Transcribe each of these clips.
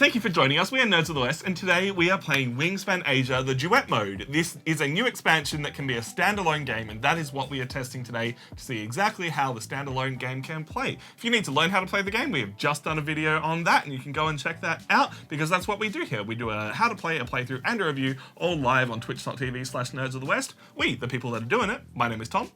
thank you for joining us. We are Nerds of the West, and today we are playing Wingspan Asia, the Duet mode. This is a new expansion that can be a standalone game, and that is what we are testing today to see exactly how the standalone game can play. If you need to learn how to play the game, we have just done a video on that, and you can go and check that out, because that's what we do here. We do a how to play, a playthrough, and a review, all live on twitch.tv/Nerds of the West. We, the people that are doing it, my name is Tom.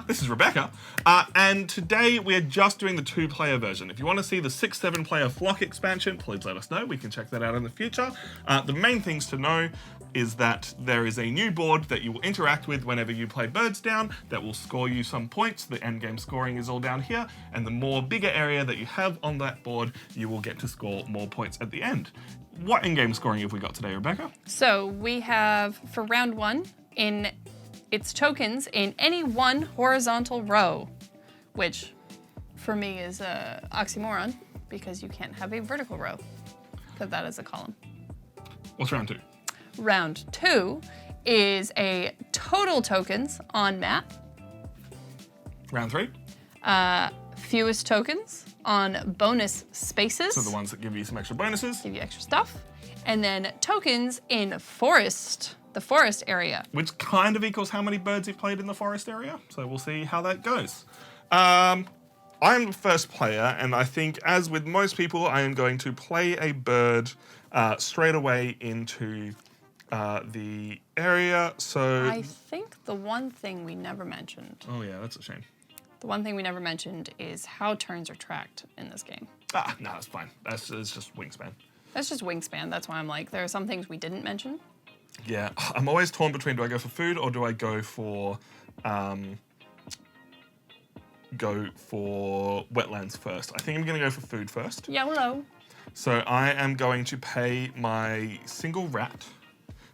This is Rebecca, and today we're just doing the 2-player version. If you want to see the 6-7 player Flock expansion, please let us know. We can check that out in the future. The main things to know is that there is a new board that you will interact with whenever you play Birds Down that will score you some points. The end game scoring is all down here, and the more bigger area that you have on that board, you will get to score more points at the end. What in-game scoring have we got today, Rebecca? So we have, for round 1, in its tokens in any one horizontal row, which for me is a oxymoron because you can't have a vertical row because that is a column. What's round 2? Round 2 is a total tokens on map. Round 3? Fewest tokens on bonus spaces. So the ones that give you some extra bonuses. Give you extra stuff. And then tokens in forest. The forest area. Which kind of equals how many birds you've played in the forest area. So we'll see how that goes. I'm the first player, and I think, as with most people, I am going to play a bird straight away into the area. So I think the one thing we never mentioned. Oh yeah, that's a shame. The one thing we never mentioned is how turns are tracked in this game. No, that's fine. It's just Wingspan. That's just Wingspan. That's why I'm like, there are some things we didn't mention. Yeah, I'm always torn between, do I go for food or do I go for wetlands first? I think I'm going to go for food first. YOLO. So I am going to pay my single rat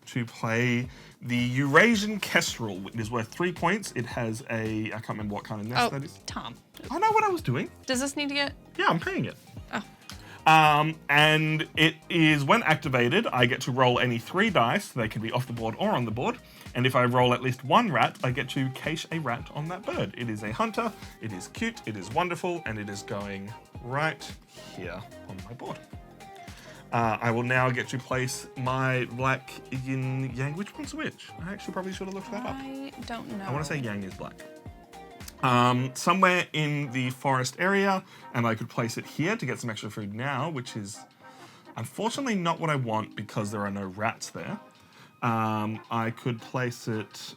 to play the Eurasian Kestrel. It is worth 3 points. It has I can't remember what kind of nest that is. Tom. I know what I was doing. Does this need to get? Yeah, I'm paying it. Oh. And it is, when activated, I get to roll any 3 dice. They can be off the board or on the board. And if I roll at least 1 rat, I get to cache a rat on that bird. It is a hunter, it is cute, it is wonderful, and it is going right here on my board. I will now get to place my black yin yang. Which one's which? I actually probably should have looked that up. I don't know. I want to say yang is black. Somewhere in the forest area, and I could place it here to get some extra food now, which is unfortunately not what I want because there are no rats there. I could place it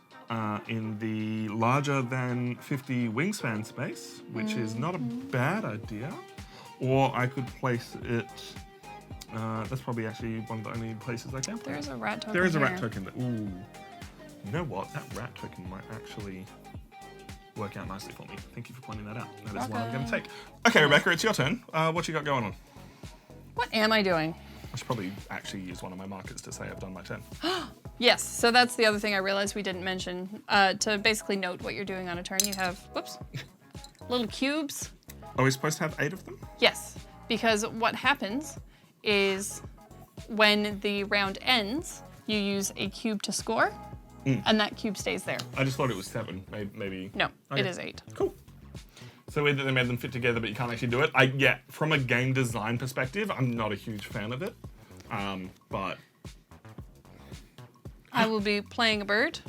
in the larger than 50 wingspan space, which is not a bad idea. Or I could place it, that's probably actually one of the only places I can place it. There's a rat token. There is a rat here. token there. Ooh. You know what? That rat token might actually work out nicely for me. Thank you for pointing that out. That is what I'm going to take. Okay, Rebecca, it's your turn. What you got going on? What am I doing? I should probably actually use one of my markers to say I've done my turn. Yes, so that's the other thing I realized we didn't mention. To basically note what you're doing on a turn, you have, whoops, little cubes. Are we supposed to have 8 of them? Yes, because what happens is when the round ends, you use a cube to score, and that cube stays there. I just thought it was 7, maybe. No, Okay. it is 8. Cool. So either they made them fit together, but you can't actually do it. Yeah, from a game design perspective, I'm not a huge fan of it, but I will be playing a bird.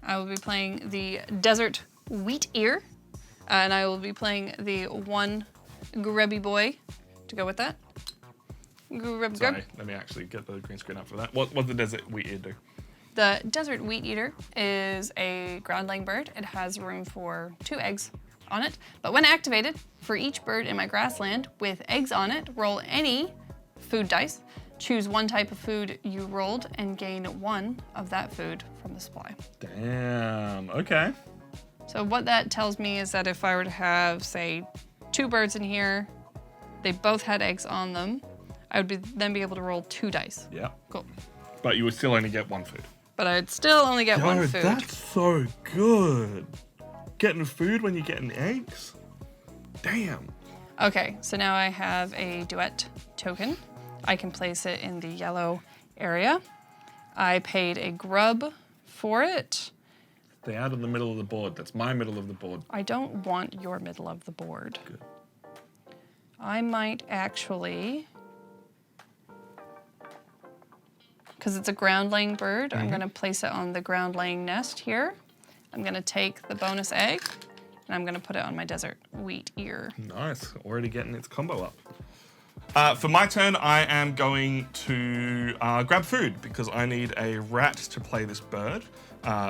I will be playing the desert wheat ear, and I will be playing the one grubby boy to go with that. Grub. sorry, let me actually get the green screen up for that. What does the desert wheat ear do? The desert wheat eater is a ground-laying bird. It has room for 2 eggs on it, but when activated, for each bird in my grassland with eggs on it, roll any food dice, choose 1 type of food you rolled, and gain 1 of that food from the supply. Damn, okay. So what that tells me is that if I were to have, say, 2 birds in here, they both had eggs on them, I would then be able to roll 2 dice. Yeah. Cool. But you would still only get 1 food. But I'd still only get 1 food. That's so good. Getting food when you're getting eggs? Damn. Okay, so now I have a Duet token. I can place it in the yellow area. I paid a grub for it. Stay out of the middle of the board. That's my middle of the board. I don't want your middle of the board. Good. I might actually because it's a ground-laying bird, I'm going to place it on the ground-laying nest here. I'm going to take the bonus egg, and I'm going to put it on my desert wheat ear. Nice. Already getting its combo up. For my turn, I am going to grab food because I need a rat to play this bird.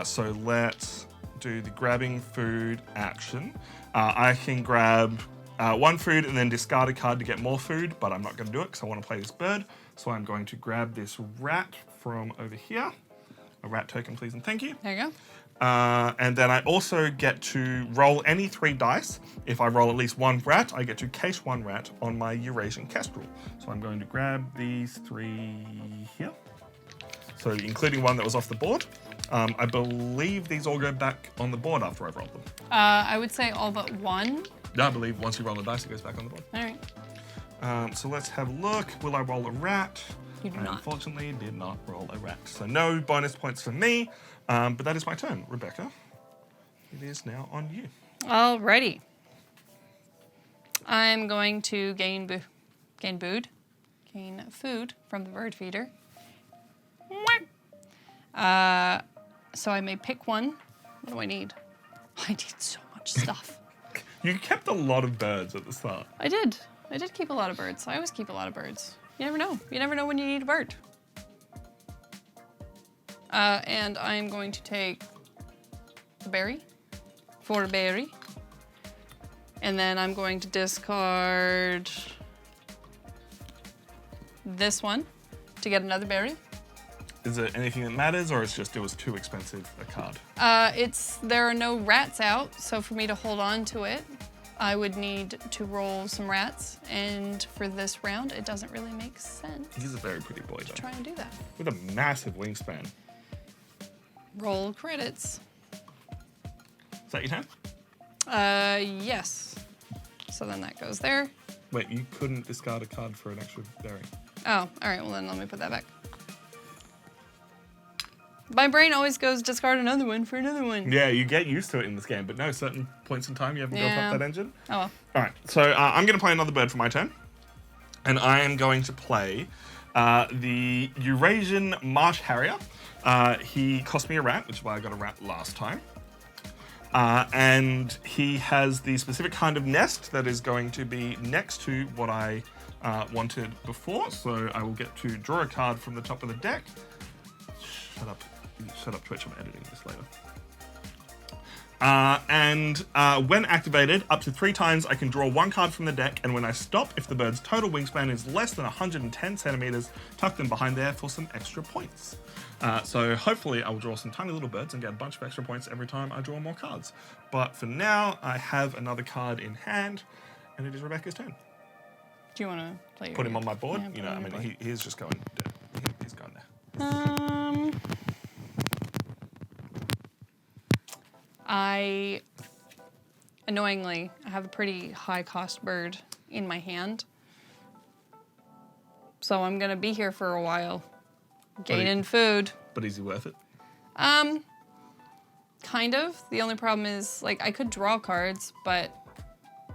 So let's do the grabbing food action. I can grab one food and then discard a card to get more food, but I'm not going to do it because I want to play this bird. So I'm going to grab this rat from over here. A rat token, please and thank you. There you go. And then I also get to roll any 3 dice. If I roll at least 1 rat, I get to cache 1 rat on my Eurasian Kestrel. So I'm going to grab these 3 here. So including one that was off the board. I believe these all go back on the board after I've rolled them. I would say all but one. Yeah, I believe once you roll a dice, it goes back on the board. All right. So let's have a look. Will I roll a rat? You do I not. Unfortunately, did not roll a rat. So no bonus points for me. But that is my turn. Rebecca, it is now on you. Alrighty. I'm going to gain food from the bird feeder. So I may pick one. What do I need? I need so much stuff. You kept a lot of birds at the start. I did keep a lot of birds. I always keep a lot of birds. You never know. You never know when you need a bird. And I'm going to take the berry for a berry. And then I'm going to discard this one to get another berry. Is it anything that matters, or it's just it was too expensive a card? There are no rats out, so for me to hold on to it, I would need to roll some rats, and for this round, it doesn't really make sense. He's a very pretty boy, though. Try and do that. With a massive wingspan. Roll credits. Is that your turn? Yes. So then that goes there. Wait, you couldn't discard a card for an extra berry. Oh, all right. Well, then let me put that back. My brain always goes discard another one for another one. Yeah, you get used to it in this game, but no, certain points in time you haven't built up that engine. Oh well. All right, so I'm going to play another bird for my turn. And I am going to play the Eurasian Marsh Harrier. He cost me a rat, which is why I got a rat last time. And he has the specific kind of nest that is going to be next to what I wanted before. So I will get to draw a card from the top of the deck. Shut up, Twitch, I'm editing this later. When activated, up to 3 times I can draw 1 card from the deck, and when I stop, if the bird's total wingspan is less than 110 centimeters, tuck them behind there for some extra points. So hopefully I will draw some tiny little birds and get a bunch of extra points every time I draw more cards. But for now, I have another card in hand, and it is Rebecca's turn. Do you want to play? Put him on my board? Yeah, You know, I mean, he's just going there. He's going there. Annoyingly, I have a pretty high cost bird in my hand. So I'm gonna be here for a while, gaining food. But is he worth it? Kind of. The only problem is, like, I could draw cards, but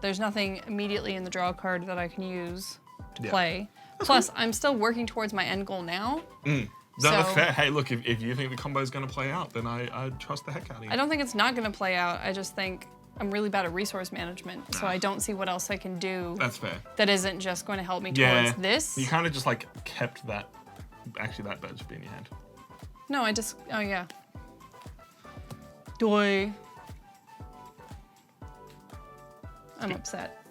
there's nothing immediately in the draw card that I can use to play. Plus, I'm still working towards my end goal now. That's fair. Hey, look, if you think the combo is going to play out, then I trust the heck out of you. I don't think it's not going to play out. I just think I'm really bad at resource management, so I don't see what else I can do. That's fair. That isn't just going to help me towards this. You kind of just like kept that. Actually, that bird should be in your hand. No, I just. Oh yeah. Doy. I'm upset.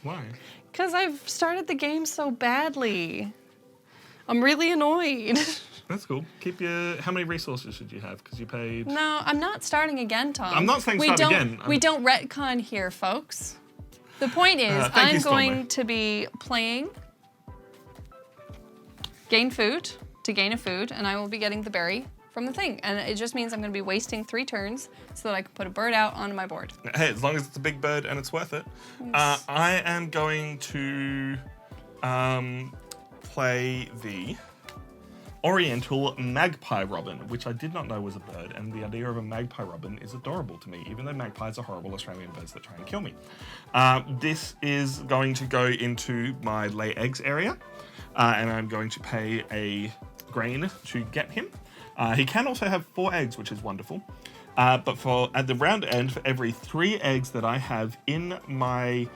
Why? Because I've started the game so badly. I'm really annoyed. That's cool. Keep your. How many resources should you have? Because you paid. No, I'm not starting again, Tom. I'm not saying start again. We don't retcon here, folks. The point is, I'm going to be playing gain food to gain a food, and I will be getting the berry from the thing. And it just means I'm going to be wasting 3 turns so that I can put a bird out onto my board. Hey, as long as it's a big bird and it's worth it. I am going to play the Oriental Magpie Robin, which I did not know was a bird, and the idea of a magpie robin is adorable to me, even though magpies are horrible Australian birds that try and kill me. This is going to go into my lay eggs area, and I'm going to pay a grain to get him. He can also have 4 eggs, which is wonderful. But at the round end, for every 3 eggs that I have in my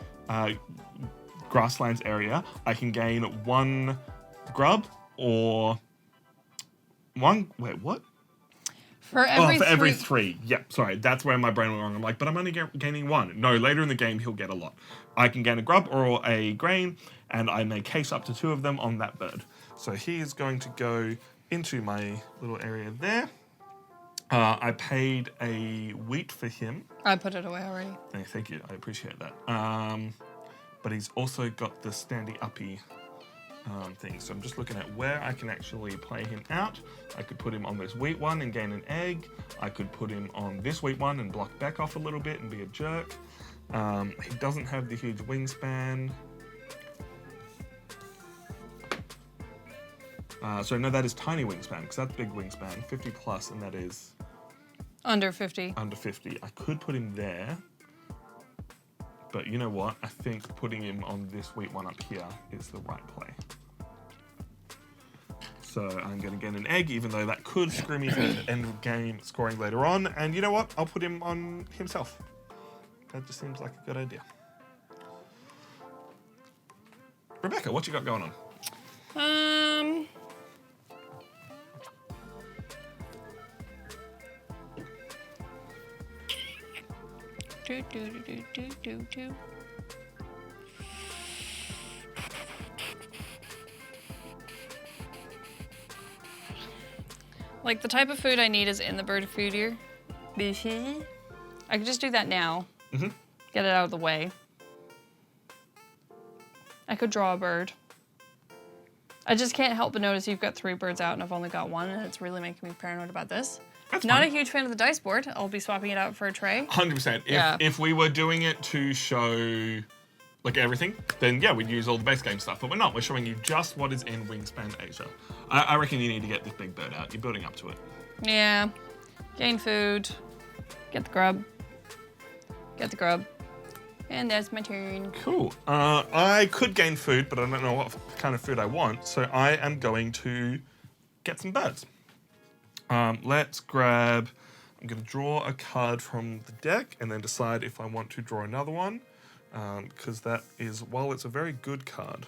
grasslands area, I can gain 1 grub or 1. Wait, what? For every 3. Yep, sorry, that's where my brain went wrong. I'm like, but I'm only gaining 1. No, later in the game, he'll get a lot. I can gain a grub or a grain, and I may case up to 2 of them on that bird. So he is going to go into my little area there. I paid a wheat for him. I put it away already. Hey, thank you, I appreciate that. But he's also got the standing uppy thing. So I'm just looking at where I can actually play him out. I could put him on this wheat one and gain an egg. I could put him on this wheat one and block back off a little bit and be a jerk. He doesn't have the huge wingspan. So no, that is tiny wingspan, because that's big wingspan, 50 plus, and that is... Under 50. Under 50. I could put him there, but you know what? I think putting him on this wheat one up here is the right play. So I'm going to get an egg, even though that could screw me to the end of game scoring later on. And you know what? I'll put him on himself. That just seems like a good idea. Rebecca, what you got going on? Like, the type of food I need is in the bird foodier. I could just do that now. Mm-hmm. Get it out of the way. I could draw a bird. I just can't help but notice you've got 3 birds out and I've only got 1, and it's really making me paranoid about this. That's Not fine. a huge fan of the dice board. I'll be swapping it out for a tray. 100%. Yeah. If we were doing it to show like everything, then yeah, we'd use all the base game stuff. But we're not. We're showing you just what is in Wingspan Asia. I reckon you need to get this big bird out. You're building up to it. Yeah. Gain food. Get the grub. Get the grub. And that's my turn. Cool. I could gain food, but I don't know what kind of food I want. So I am going to get some birds. Let's grab... I'm going to draw a card from the deck and then decide if I want to draw another one. Because that is, while it's a very good card,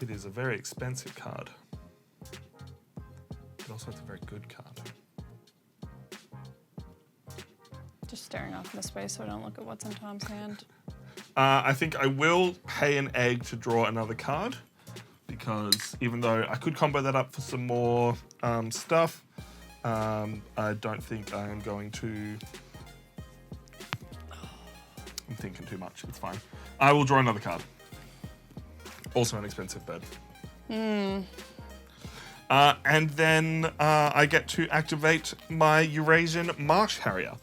it is a very expensive card. But also it's a very good card. Just staring off into space so I don't look at what's in Tom's hand. I think I will pay an egg to draw another card, because even though I could combo that up for some more stuff, I don't think I am going to... I'm thinking too much. It's fine. I will draw another card. Also an expensive bird. And then I get to activate my Eurasian Marsh Harrier.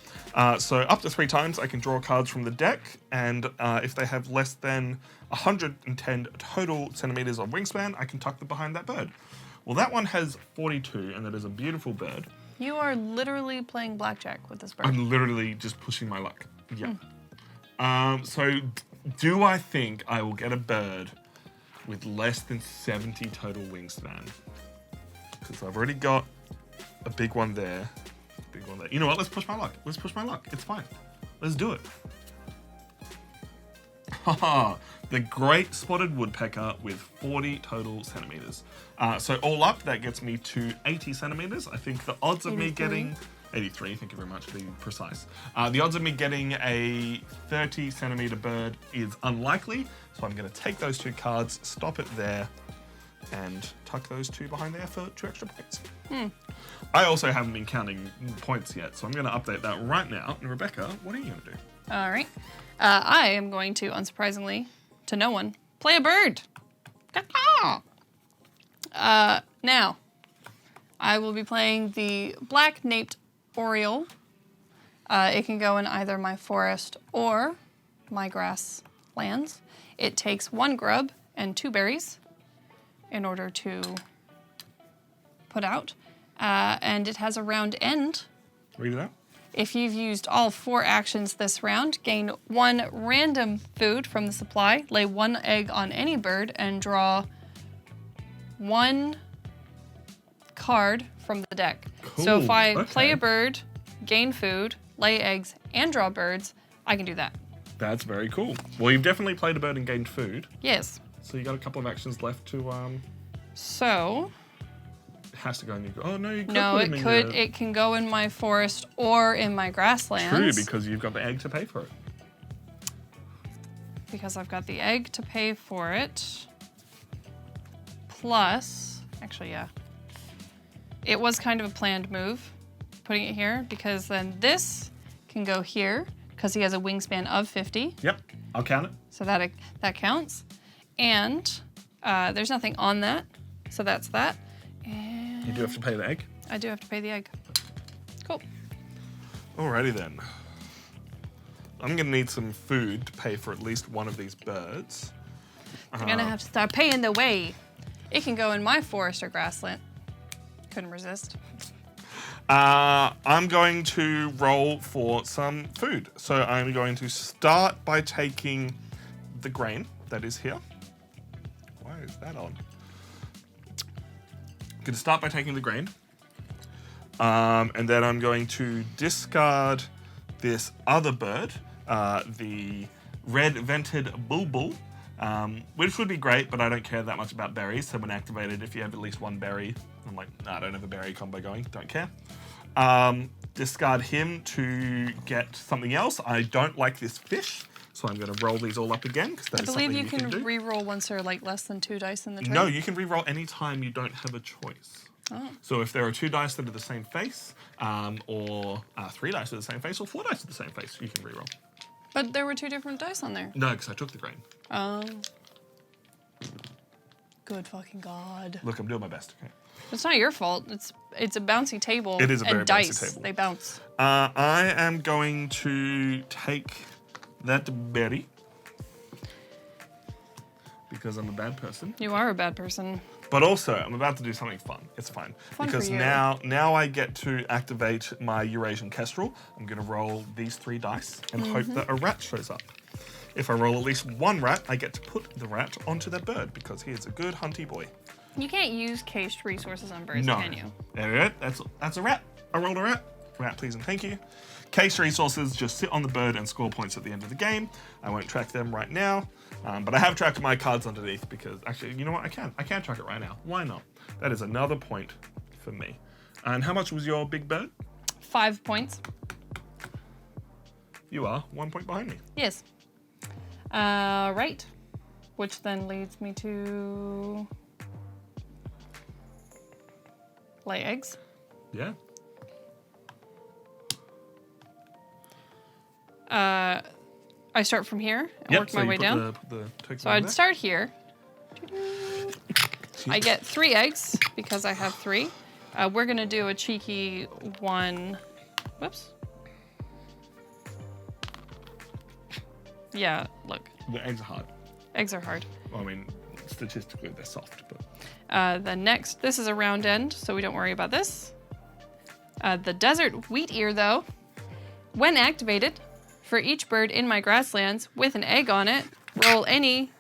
So up to 3 times I can draw cards from the deck, and if they have less than 110 total centimeters of wingspan, I can tuck them behind that bird. Well, that one has 42, and that is a beautiful bird. You are literally playing blackjack with this bird. I'm literally just pushing my luck. Yeah. So do I think I will get a bird with less than 70 total wingspan? Because I've already got a big one there. Big one there. You know what? Let's push my luck. Let's push my luck. It's fine. Let's do it. Haha. The great spotted woodpecker with 40 total centimeters. So all up, that gets me to 80 centimeters. I think the odds of me getting... 83, thank you very much, to be precise. The odds of me getting a 30 centimeter bird is unlikely, so I'm going to take those 2 cards, stop it there, and tuck those 2 behind there for 2 extra points. I also haven't been counting points yet, so I'm going to update that right now. And Rebecca, what are you going to do? All right. I am going to, unsurprisingly, to no one, play a bird. Now, I will be playing the black-naped oriole. It can go in either my forest or my grasslands. It takes 1 grub and 2 berries in order to put out. And it has a round end. Read it out. If you've used all 4 actions this round, gain 1 random food from the supply, lay 1 egg on any bird, and draw 1 card from the deck. Cool. So if I Okay. play a bird, gain food, lay eggs, and draw birds, I can do that. That's very cool. Well, you've definitely played a bird and gained food. Yes. So you got a couple of actions left to So it has to go in your. Oh no, you could no, put it him in could. your- It can go in my forest or in my grasslands. True, because you've got the egg to pay for it. Because I've got the egg to pay for it. Plus, actually, yeah. It was kind of a planned move, putting it here, because then this can go here, because he has a wingspan of 50. Yep, I'll count it. So that counts. And there's nothing on that, so that's that. And You do have to pay the egg. I do have to pay the egg. Cool. Alrighty then. I'm gonna need some food to pay for at least one of these birds. I'm gonna have to start paying the way. It can go in my forest or grassland. Couldn't resist. I'm going to roll for some food. So I'm going to start by taking the grain that is here. Why is that on? I'm going to start by taking the grain. And then I'm going to discard this other bird, the red-vented bulbul, which would be great, but I don't care that much about berries. So when activated, if you have at least one berry, I'm like, nah, I don't have a berry combo going, don't care. Discard him to get something else. I don't like this fish, so I'm going to roll these all up again, because that I is believe something you can do. re-roll once there are like less than 2 dice in the turn. No, you can re-roll any time you don't have a choice. Oh. So if there are 2 dice that are the same face, or 3 dice with the same face, or 4 dice with the same face, you can re-roll. But there were 2 different dice on there. No, because I took the grain. Good fucking god. Look, I'm doing my best, okay? It's not your fault. It's a bouncy table. It is a very and bouncy dice. table. They bounce. I am going to take that berry, because I'm a bad person. You are a bad person. But also, I'm about to do something fun. It's fine. Fun for because you. now I get to activate my Eurasian Kestrel. I'm going to roll these 3 dice and hope that a rat shows up. If I roll at least 1 rat, I get to put the rat onto that bird, because he is a good hunty boy. You can't use cached resources on birds, No. can you? There we go. That's a rat. I rolled a rat. Rat, please and thank you. Case resources just sit on the bird and score points at the end of the game. I won't track them right now, but I have tracked my cards underneath, because actually, you know what? I can track it right now. Why not? That is another point for me. And how much was your big bird? 5 points. You are 1 point behind me. Yes. Right. Which then leads me to lay eggs. Yeah. I start from here and work so my you way put down. The token So in I'd there. start here. I get 3 eggs because I have 3. We're gonna do a cheeky one. Whoops. Yeah, look. The eggs are hard. Eggs are hard. Well, I mean, statistically, they're soft, but... The next, this is a round end, so we don't worry about this. The desert wheat ear, though, when activated, for each bird in my grasslands with an egg on it, roll any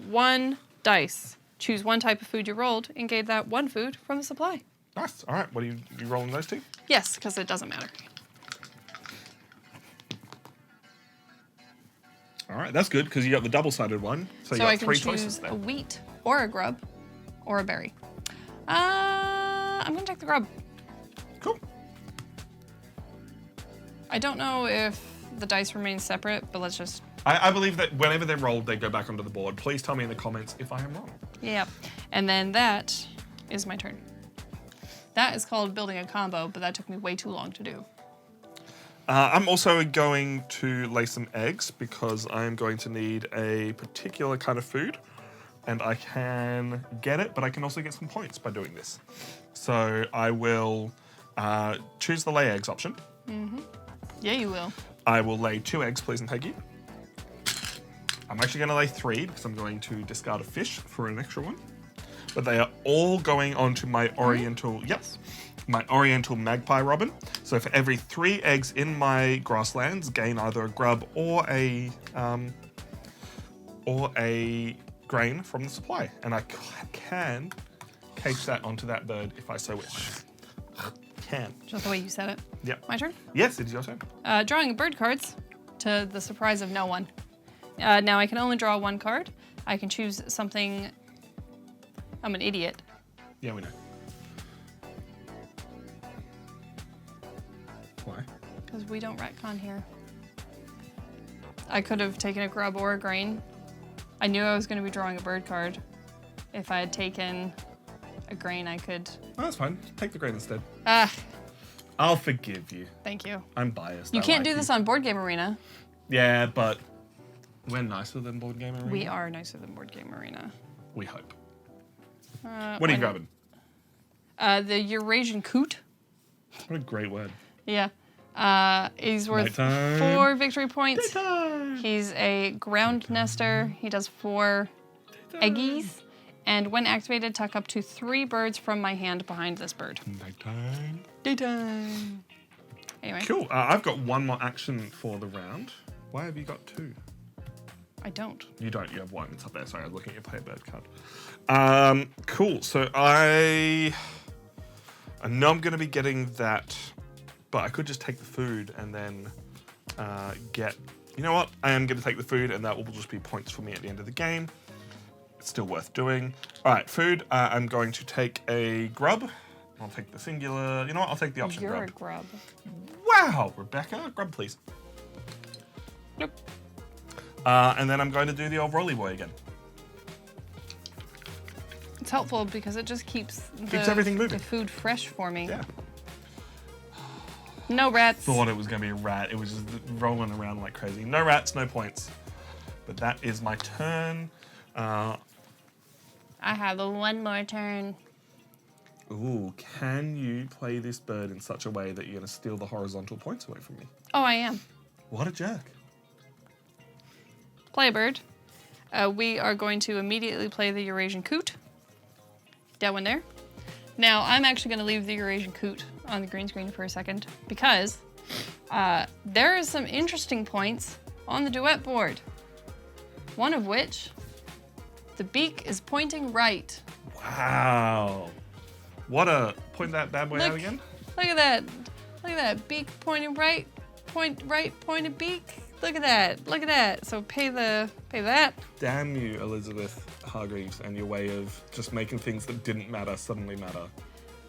1 dice. Choose 1 type of food you rolled and gain that 1 food from the supply. Nice. All right, what are you rolling those 2? Yes, because it doesn't matter. All right, that's good, because you got the double-sided one. So you So got I can 3 choose choices a there. wheat or a grub or a berry. I'm gonna take the grub. Cool. I don't know if the dice remain separate, but let's just, I believe that whenever they're rolled, they go back onto the board. Please tell me in the comments if I am wrong. yeah. And then that is my turn. That is called building a combo, but that took me way too long to do. I'm also going to lay some eggs, because I'm going to need a particular kind of food, and I can get it, but I can also get some points by doing this. So I will choose the lay eggs option. Yeah, you will. I will lay 2 eggs, please and thank you. I'm actually going to lay 3, because I'm going to discard a fish for an extra one. But they are all going onto my oriental, my oriental magpie robin. So for every 3 eggs in my grasslands, gain either a grub or a grain from the supply. And I can case that onto that bird if I so wish. Can. Just the way you said it. Yep. My turn? Yes, it's your turn. Drawing bird cards to the surprise of no one. Now I can only draw one card. I can choose something. I'm an idiot. Yeah, we know. Why? Because we don't retcon here. I could have taken a grub or a grain. I knew I was going to be drawing a bird card. If I had taken a grain, I could... Oh, that's fine. Take the grain instead. Ah, I'll forgive you. thank you. I'm biased. You I can't like do you. this on Board Game Arena. Yeah, but we're nicer than Board Game Arena. We are nicer than Board Game Arena. We hope. What What are you grabbing? The Eurasian coot. What a great word. Yeah. He's worth Nighttime. 4 victory points. Daytime. He's a ground nester. He does 4 eggies. And when activated, tuck up to 3 birds from my hand behind this bird. Nighttime. Daytime. Anyway, Cool. I've got one more action for the round. Why have you got 2? I don't. You don't. You have 1. It's up there. Sorry, I was looking at your play bird card. Cool. So I know I'm going to be getting that, but I could just take the food and then get... You know what? I am going to take the food, and that will just be points for me at the end of the game. It's still worth doing. All right, food. I'm going to take a grub. I'll take the singular. You know what? I'll take the option You're grub. a grub. Wow, Rebecca. Grub, please. Nope. And then I'm going to do the old Rolly Boy again. It's helpful because it just keeps everything moving. the food fresh for me. Yeah. No rats. Thought it was going to be a rat. It was just rolling around like crazy. No rats, no points. But that is my turn. I have a 1 more turn. Ooh, can you play this bird in such a way that you're going to steal the horizontal points away from me? Oh, I am. What a jerk. Play a bird. We are going to immediately play the Eurasian coot. That one there. Now, I'm actually going to leave the Eurasian coot on the green screen for a second because there are some interesting points on the Duet board. One of which, the beak is pointing right. Wow. What a... Point that bad boy out Look, again. look at that. Look at that. Beak pointing right. Point right, pointed beak. Look at that. Look at that. So pay that. Damn you, Elizabeth Hargreaves, and your way of just making things that didn't matter suddenly matter.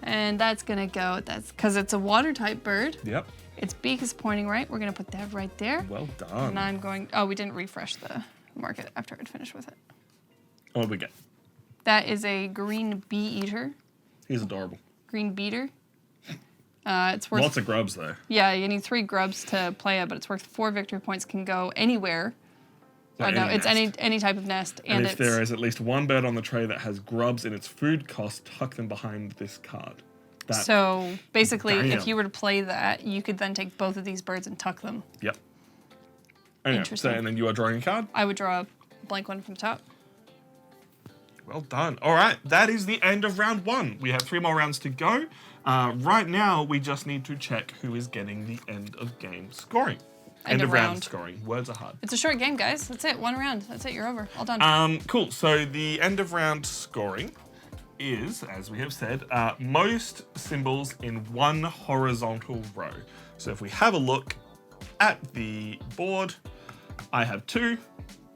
And that's gonna go. That's because it's a water type bird. Yep. Its beak is pointing right. We're gonna put that right there. Well done. And I'm going. Oh, we didn't refresh the market after I'd finished with it. What do we get? That is a green bee eater. He's adorable. Green beater. It's worth. Lots of grubs, though. Yeah, you need 3 grubs to play it, but it's worth 4 victory points. Can go anywhere. Like No, any it's nest. any type of nest, And and if it's there is at least one bird on the tray that has grubs in its food cost, tuck them behind this card. That, so basically, Damn. if you were to play that, you could then take both of these birds and tuck them. Yep. Anyway, Interesting. So, and then you are drawing a card. I would draw a blank one from the top. Well done. All right, that is the end of round 1. We have 3 more rounds to go. Right now, we just need to check who is getting the end of game scoring. End of round scoring. Words are hard. It's a short game, guys. That's it. 1 round. That's it. You're over. All done. Cool. So the end of round scoring is, as we have said, most symbols in one horizontal row. So if we have a look at the board, I have 2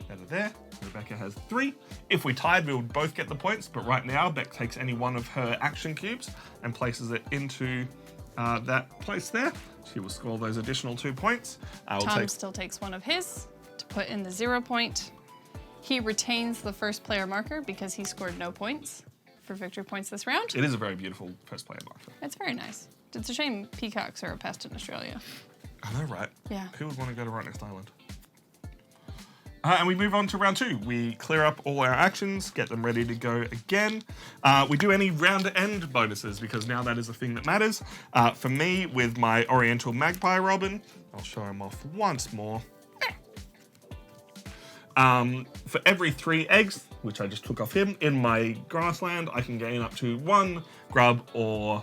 that are there. Rebecca has 3. If we tied, we would both get the points, but right now Beck takes any one of her action cubes and places it into that place there. She will score those additional 2 points. Tom still takes one of his to put in the 0 point. He retains the first player marker because he scored no points for victory points this round. It is a very beautiful first player marker. It's very nice. It's a shame peacocks are a pest in Australia. I know, right? Yeah. Who would want to go to Right Next Island? And we move on to round 2. We clear up all our actions, get them ready to go again. We do any round end bonuses because now that is a thing that matters. For me, with my Oriental Magpie Robin, I'll show him off once more. For every 3 eggs, which I just took off him, in my grassland, I can gain up to 1 grub or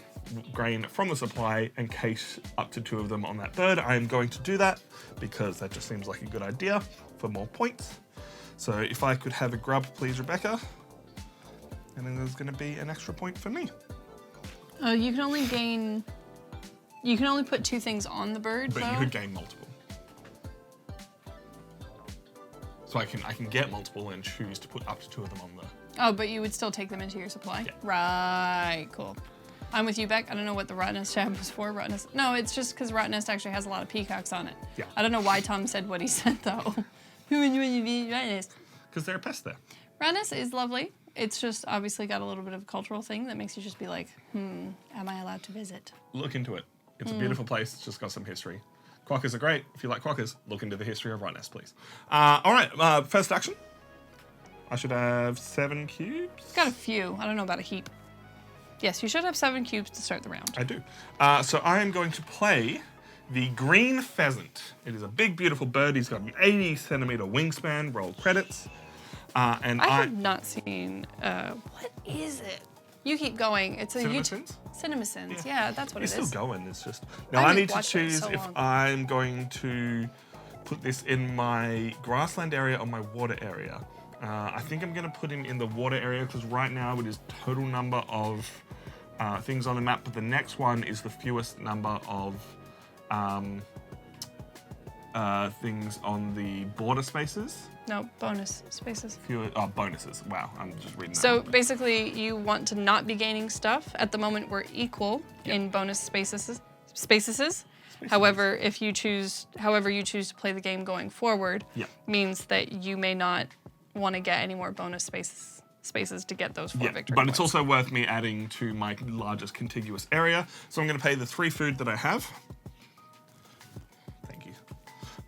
grain from the supply and case up to 2 of them on that bird. I am going to do that because that just seems like a good idea for more points. So if I could have a grub, please, Rebecca. And then there's going to be an extra point for me. You can only gain. You can only put 2 things on the bird, But though. you could gain multiple. So I can get multiple and choose to put up to 2 of them on the... Oh, but you would still take them into your supply? Yeah. Right, cool. I'm with you, Beck. I don't know what the Rot Nest tab was for. Rot Nest. No, it's just because Rot Nest actually has a lot of peacocks on it. Yeah. I don't know why Tom said what he said, though. Who would you be Rot Nest? Because they're a pest there. Rot Nest is lovely. It's just obviously got a little bit of a cultural thing that makes you just be like, am I allowed to visit? Look into it. It's a beautiful place. It's just got some history. Quackers are great. If you like quackers, look into the history of Rot Nest, please. All right, first action. I should have 7 cubes. Got a few. I don't know about a heap. Yes, you should have 7 cubes to start the round. I do. So I am going to play the green pheasant. It is a big, beautiful bird. He's got an 80-centimeter wingspan. Roll credits. And I have not seen. What is it? You keep going. It's a CinemaSins? CinemaSins. Yeah, that's what It's it is. still going. It's just now I I haven't need to watched it in choose so if long. I'm going to put this in my grassland area or my water area. I think I'm going to put him in the water area because right now it is total number of things on the map, but the next one is the fewest number of things on the border spaces. No, bonus spaces. Fewer bonuses. Wow, I'm just reading that. So wrong. basically, you want to not be gaining stuff. At the moment, we're equal in bonus spaces. However, if you choose, however you choose to play the game going forward, means that you may not want to get any more bonus spaces to get those 4 victory but points. it's also worth me adding to my largest contiguous area. So I'm going to pay the 3 food that I have. Thank you.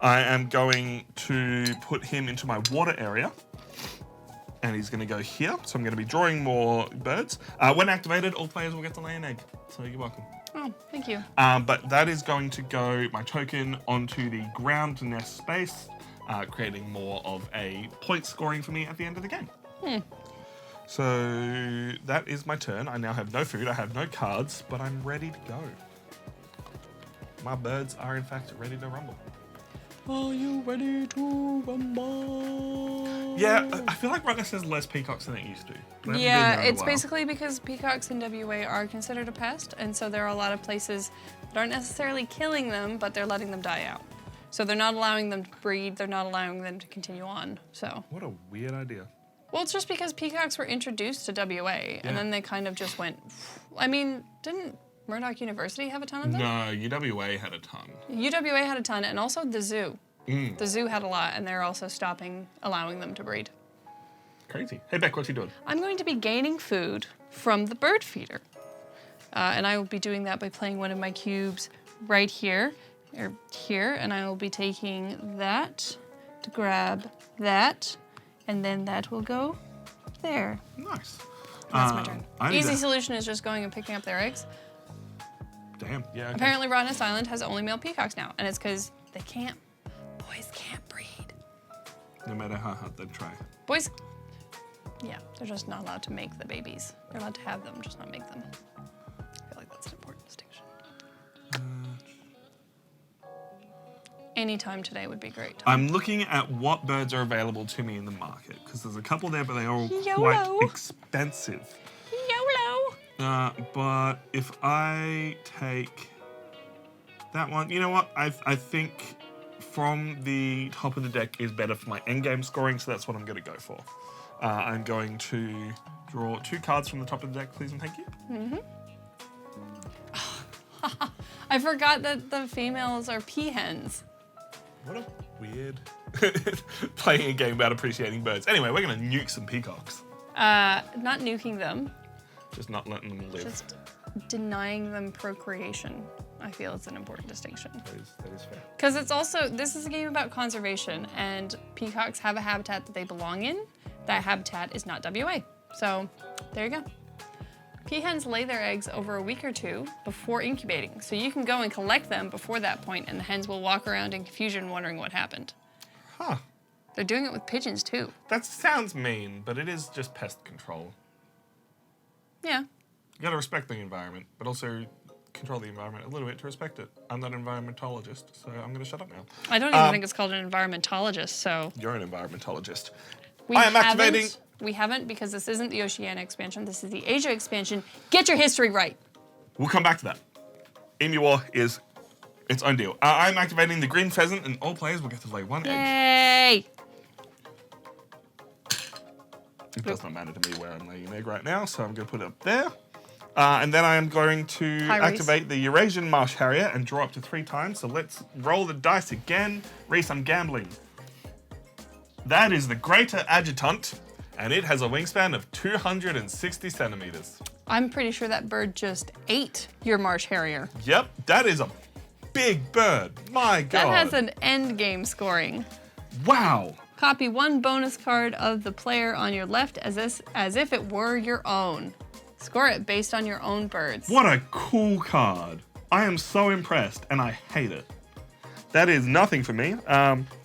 I am going to put him into my water area. And he's going to go here. So I'm going to be drawing more birds. When activated, all players will get to lay an egg. So you're welcome. Oh, thank you. But that is going to go, my token, onto the ground nest space, creating more of a point scoring for me at the end of the game. So that is my turn. I now have no food, I have no cards, but I'm ready to go. My birds are in fact ready to rumble. Are you ready to rumble? Yeah, I feel like Rot Nest has less peacocks than it used to. I haven't been Yeah, there in a it's while. basically because peacocks in WA are considered a pest, and so there are a lot of places that aren't necessarily killing them, but they're letting them die out. So they're not allowing them to breed, they're not allowing them to continue on, so. What a weird idea. Well, it's just because peacocks were introduced to WA, and then they kind of just went, I mean, didn't Murdoch University have a ton of them? No, UWA had a ton. UWA had a ton, and also the zoo. The zoo had a lot, and they're also stopping allowing them to breed. Crazy. Hey Beck, what you doing? I'm going to be gaining food from the bird feeder. And I will be doing that by playing one of my cubes right here, or here, and I will be taking that to grab that, and then that will go there. Nice. That's my turn. I need Easy to- solution is just going and picking up their eggs. Damn, yeah. Okay. Apparently, Rot Nest Island has only male peacocks now, and it's because boys can't breed. No matter how hard they try. Boys, yeah, they're just not allowed to make the babies. They're allowed to have them, just not make them. I feel like that's an important distinction. Any time today would be great. I'm looking at what birds are available to me in the market because there's a couple there, but they are all YOLO. quite expensive. YOLO! But if I take that one, you know what? I think from the top of the deck is better for my endgame scoring, so that's what I'm going to go for. I'm going to draw 2 cards from the top of the deck, please and thank you. I forgot that the females are peahens. What a weird playing a game about appreciating birds. Anyway, we're going to nuke some peacocks. Not nuking them, Just not letting them live. just denying them procreation. I feel it's an important distinction. That is fair. Because it's also, this is a game about conservation, and peacocks have a habitat that they belong in. That habitat is not WA. So there you go. Peahens lay their eggs over a week or 2 before incubating. So you can go and collect them before that point, and the hens will walk around in confusion wondering what happened. Huh. They're doing it with pigeons too. That sounds mean, but it is just pest control. Yeah. You gotta respect the environment, but also control the environment a little bit to respect it. I'm not an environmentalogist, so I'm gonna shut up now. I don't even think it's called an environmentalogist, so. You're an environmentalogist. We I am haven't activating We haven't because this isn't the Oceania expansion. This is the Asia expansion. Get your history right. We'll come back to that. Emu War is its own deal. I'm activating the green pheasant, and all players will get to lay 1 egg. Yay! It does not matter to me where I'm laying an egg right now, so I'm going to put it up there. And then I am going to activate the Eurasian Marsh Harrier and draw up to 3 times. So let's roll the dice again. Reese, I'm gambling. That is the Greater Adjutant, and it has a wingspan of 260 centimeters. I'm pretty sure that bird just ate your Marsh Harrier. Yep, that is a big bird. My God. That has an end game scoring. Wow. Copy 1 bonus card of the player on your left as if it were your own. Score it based on your own birds. What a cool card. I am so impressed, and I hate it. That is nothing for me.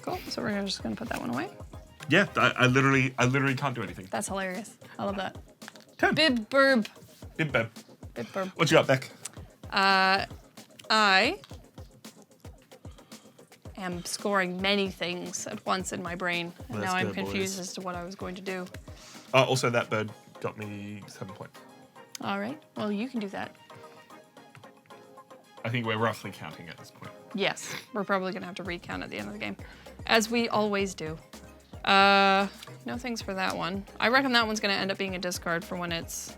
Cool, so we're just gonna put that one away. Yeah, I literally can't do anything. That's hilarious. I love that. 10. Bib burb. Bib beb. Bib burb. What you got, Beck? I am scoring many things at once in my brain. And Let's now I'm go, confused boys. as to what I was going to do. Also, that bird got me 7 points. All right, well, you can do that. I think we're roughly counting at this point. Yes, we're probably gonna have to recount at the end of the game, as we always do. No thanks for that one. I reckon that one's gonna end up being a discard for when it's...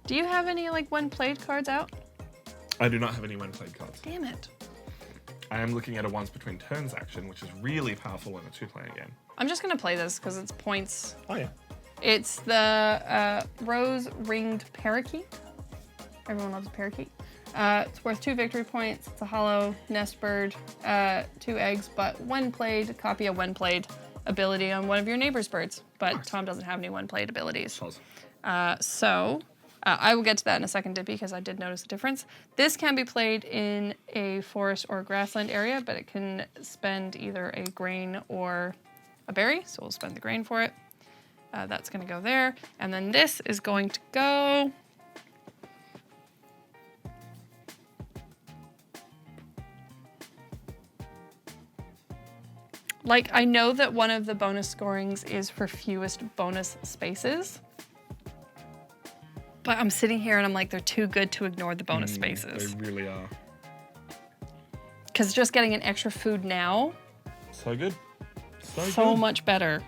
Do you have any, like, when played cards out? I do not have any when played cards. Damn it. I am looking at a once between turns action, which is really powerful in a 2-player game. I'm just gonna play this because it's points. Oh, yeah. It's the rose-ringed parakeet. Everyone loves a parakeet. It's worth 2 victory points. It's a hollow nest bird, 2 eggs, but when played, copy a when played ability on one of your neighbor's birds. But Tom doesn't have any when played abilities. I will get to that in a second, Dippy, because I did notice a difference. This can be played in a forest or grassland area, but it can spend either a grain or a berry, so we'll spend the grain for it. That's going to go there. And then this is going to go... Like, I know that one of the bonus scorings is for fewest bonus spaces. But I'm sitting here and I'm like, they're too good to ignore the bonus spaces. They really are. Because just getting an extra food now... So good. So much better.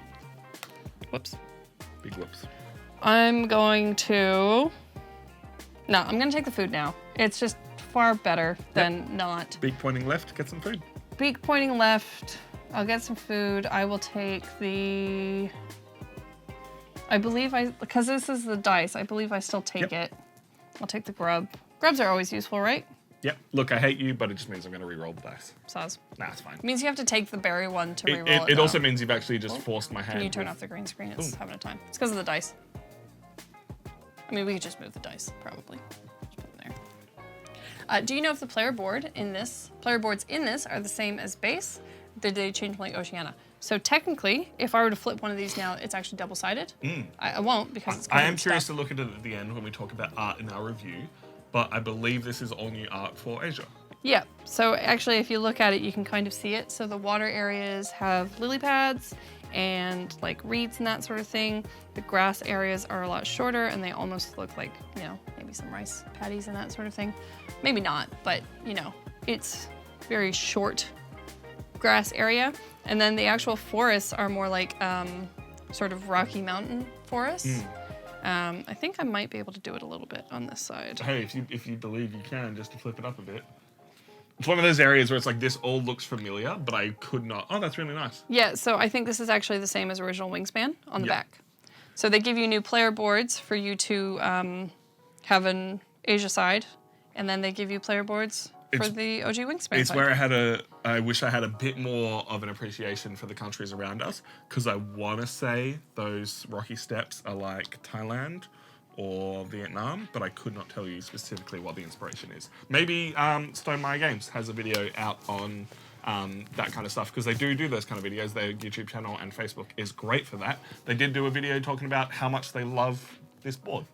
Whoops. Big whoops. I'm going to... No, I'm going to take the food now. It's just far better than not. Beak pointing left, get some food. Beak pointing left. I'll get some food. I will take the... because this is the dice, I believe I still take it. I'll take the grub. Grubs are always useful, right? Yep. Look, I hate you, but it just means I'm going to re-roll the dice. Soz. Nah, it's fine. It means you have to take the berry one to re-roll it. It though. also means you've actually just forced my hand. Can you turn off the green screen? It's having a time. It's because of the dice. I mean, we could just move the dice, probably. Just put them there. Do you know if the player boards in this are the same as base? Did they change from like Oceania? So technically, if I were to flip one of these now, it's actually double-sided. I won't because it's I am curious to look at it at the end when we talk about art in our review, but I believe this is all new art for Asia. Yeah, so actually if you look at it, you can kind of see it. So the water areas have lily pads and like reeds and that sort of thing. The grass areas are a lot shorter and they almost look like, you know, maybe some rice paddies and that sort of thing. Maybe not, but you know, it's very short grass area. And then the actual forests are more like sort of Rocky Mountain forests. I think I might be able to do it a little bit on this side. Hey, if you believe you can, just to flip it up a bit. It's one of those areas where it's like, this all looks familiar, but I could not. Oh, that's really nice. Yeah, so I think this is actually the same as original Wingspan on the back. So they give you new player boards for you to have an Asia side, and then they give you player boards for the OG Wingspan It's side. where I wish I had a bit more of an appreciation for the countries around us, because I want to say those rocky steppes are like Thailand or Vietnam, but I could not tell you specifically what the inspiration is. Maybe Stone Maya Games has a video out on that kind of stuff, because they do those kind of videos. Their YouTube channel and Facebook is great for that. They did do a video talking about how much they love this board.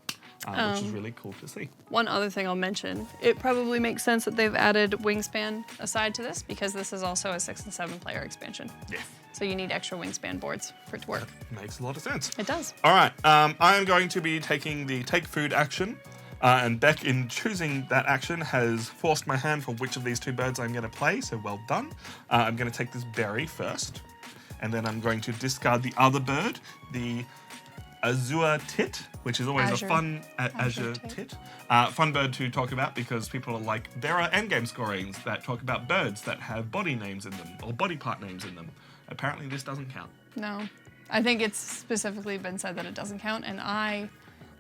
Which is really cool to see. One other thing I'll mention, it probably makes sense that they've added Wingspan aside to this because this is also a 6 and 7 player expansion. Yeah. So you need extra wingspan boards for it to work. Makes a lot of sense. It does. All right, I am going to be taking the take food action, and Beck, in choosing that action, has forced my hand for which of these two birds I'm going to play, so well done. I'm going to take this berry first, and then I'm going to discard the other bird, the azure tit, which is always Azure. a fun Azure azure tit. tit. Fun bird to talk about because people are like, there are endgame scorings that talk about birds that have body names in them or body part names in them. Apparently this doesn't count. No. I think it's specifically been said that it doesn't count, and I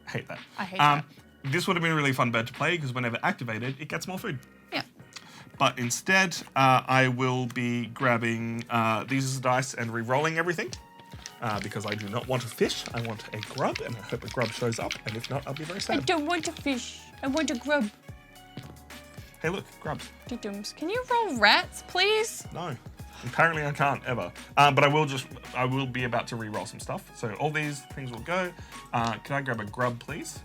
Hate that. I hate that. This would have been a really fun bird to play because whenever activated, it gets more food. Yeah. But instead, I will be grabbing these as dice and re-rolling everything. Because I do not want a fish, I want a grub, and I hope a grub shows up, and if not, I'll be very I sad. don't want a fish. I want a grub. Hey look, grubs. Doo-dooms. Can you roll rats, please? No. Apparently I can't ever. But I will be about to re-roll some stuff. So all these things will go. Can I grab a grub, please?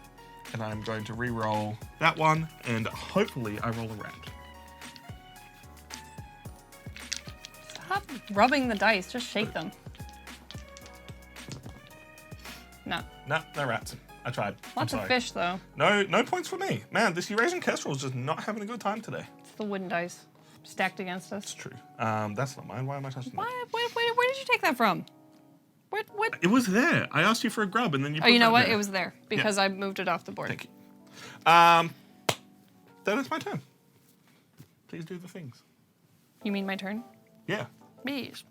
And I'm going to re-roll that one, and hopefully I roll a rat. Stop rubbing the dice. Just shake them. No. No rats. I tried. Lots I'm of sorry. fish, though. No points for me. Man, this Eurasian kestrel is just not having a good time today. It's the wooden dice stacked against us. It's true. That's not mine. Why am I touching What? it? Where did you take that from? What? It was there. I asked you for a grub, and then you. Oh, put you know that what? there. It was there because I moved it off the board. Thank you. Then it's my turn. Please do the things. You mean my turn? Yeah. Bees.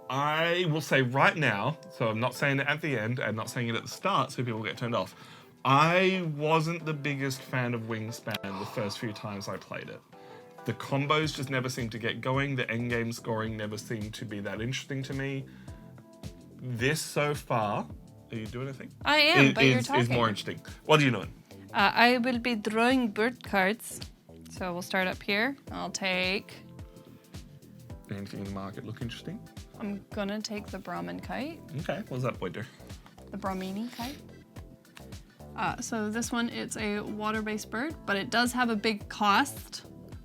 I will say right now, so I'm not saying it at the end and not saying it at the start so people get turned off. I wasn't the biggest fan of Wingspan the first few times I played it. The combos just never seemed to get going. The endgame scoring never seemed to be that interesting to me. This so far, are you doing anything? I am, but you're talking. Is more interesting. What are you doing? I will be drawing bird cards. So we'll start up here. I'll take. Anything in the market look interesting? I'm gonna take the Brahmin kite. Okay, what does that boy do? The Brahmini kite. So this one, it's a water-based bird, but it does have a big cost.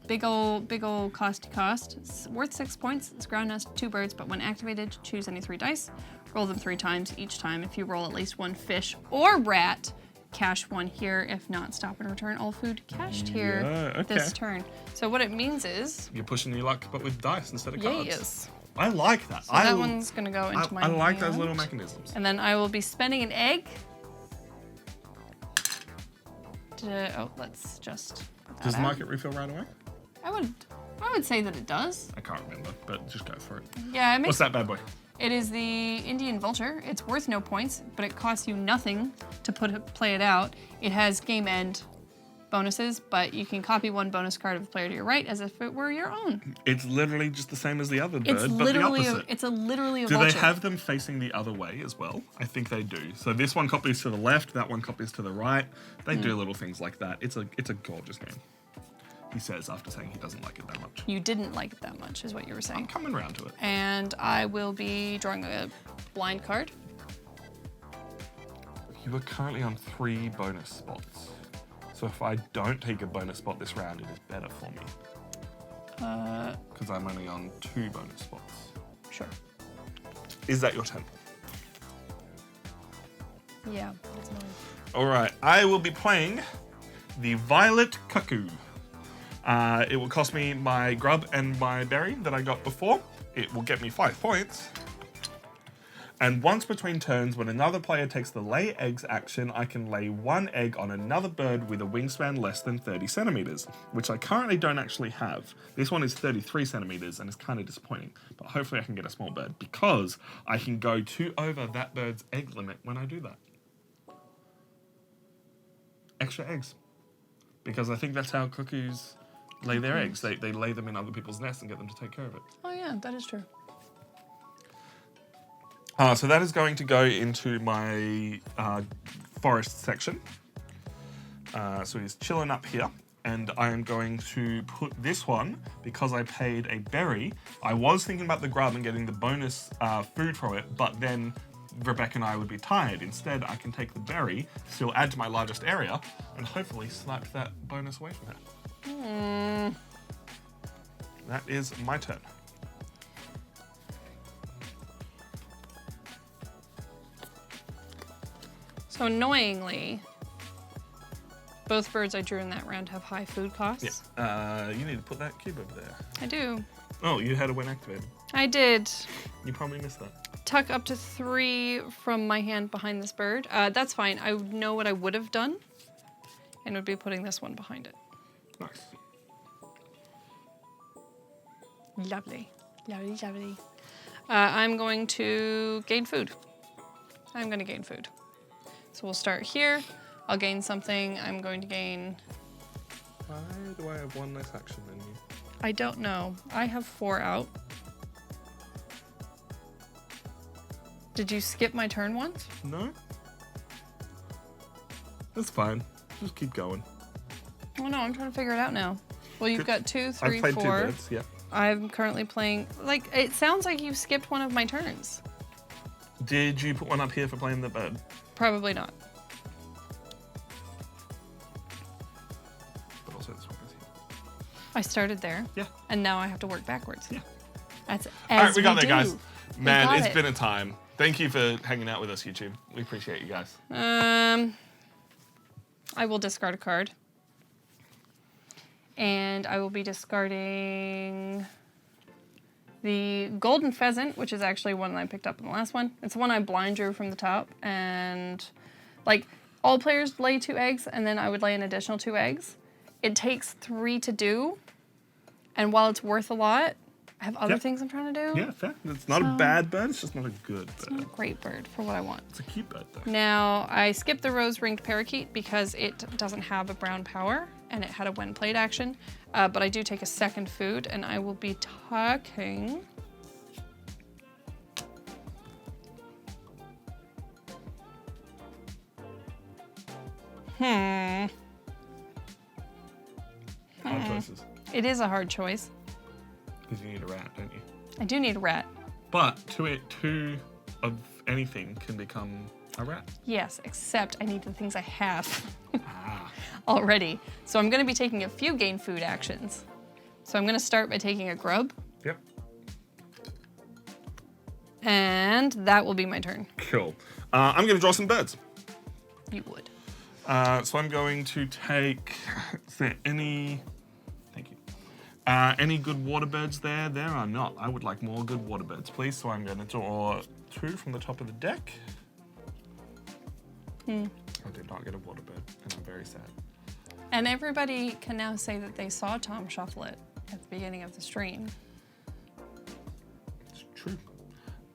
Big ol' costy cost. It's worth 6 points. It's ground nest 2 birds, but when activated, choose any 3 dice. Roll them 3 times each time. If you roll at least 1 fish or rat, cash 1 here. If not, stop and return all food cached here okay. this turn. So what it means is, You're pushing your luck, but with dice instead of cards. yes. I like that. So that one's gonna go into my I like those hand. little mechanisms. And then I will be spending an egg. Let's just put that Does the out. market refill right away? I would say that it does. I can't remember, but just go for it. Yeah, it makes. What's that bad boy? It is the Indian vulture. It's worth no points, but it costs you nothing to play it out. It has game end bonuses, but you can copy 1 bonus card of the player to your right as if it were your own. It's literally just the same as the other bird, It's but the literally opposite. it's literally a Do vulture. they have them facing the other way as well? I think they do. So this one copies to the left, that one copies to the right. They do little things like that. It's a gorgeous game. He says after saying he doesn't like it that much. You didn't like it that much, is what you were I'm saying. coming around to it. And I will be drawing a blind card. You are currently on 3 bonus spots. So if I don't take a bonus spot this round, it is better for me. Because I'm only on 2 bonus spots. Sure. Is that your turn? Yeah, it's mine. All right, I will be playing the Violet Cuckoo. It will cost me my grub and my berry that I got before. It will get me 5 points. And once between turns, when another player takes the lay eggs action, I can lay 1 egg on another bird with a wingspan less than 30 centimeters, which I currently don't actually have. This one is 33 centimeters and it's kind of disappointing, but hopefully I can get a small bird because I can go 2 over that bird's egg limit when I do that. Extra eggs. Because I think that's how cuckoos lay their eggs. They lay them in other people's nests and get them to take care of it. Oh yeah, that is true. So that is going to go into my forest section. So he's chilling up here. And I am going to put this one, because I paid a berry. I was thinking about the grub and getting the bonus food from it, but then Rebecca and I would be tired. Instead, I can take the berry, still add to my largest area, and hopefully snipe that bonus away from her. that is my turn. So annoyingly, both birds I drew in that round have high food costs. Yeah. You need to put that cube over there. I do. Oh, you had it when activated. I did. You probably missed that. Tuck up to 3 from my hand behind this bird. That's fine. I know what I would have done, and would be putting this one behind it. Nice. Lovely. Lovely, lovely. I'm going to gain food. I'm going to gain food. So we'll start here. I'll gain something. I'm going to gain... Why do I have one less action than you? I don't know. I have 4 out. Did you skip my turn once? No. That's fine. Just keep going. Oh no, I'm trying to figure it out now. Well, you've got 2, 3, I've played 4. 2 birds, yeah. I'm currently playing... Like, it sounds like you skipped one of my turns. Did you put one up here for playing the bird? Probably not. But also this one is here. I started there. Yeah. And now I have to work backwards. Yeah. That's All right, we got there, do. guys. Man, got it's it. been a time. Thank you for hanging out with us, YouTube. We appreciate you guys. I will discard a card. And I will be discarding the golden pheasant, which is actually one that I picked up in the last one. It's the one I blind drew from the top. And like all players lay 2 eggs, and then I would lay an additional 2 eggs. It takes 3 to do. And while it's worth a lot, I have other things I'm trying to do. Yeah, fair. It's not a bad bird, it's just not a good bird. It's not a great bird for what I want. It's a cute bird, though. Now, I skipped the rose-ringed parakeet because it doesn't have a brown power, and it had a when played action. But I do take a second food, and I will be talking... Hard choices. It is a hard choice. Because you need a rat, don't you? I do need a rat. But 2 of anything can become a rat. Yes, except I need the things I have Ah. already. So I'm going to be taking a few gain food actions. So I'm going to start by taking a grub, Yep. and that will be my turn. Cool. I'm going to draw some birds. You would. So I'm going to take... Is there any... Thank you. Any good water birds there? There are not. I would like more good water birds, please. So I'm going to draw 2 from the top of the deck. I did not get a water bird, and I'm very sad. And everybody can now say that they saw Tom shuffle it at the beginning of the stream. It's true.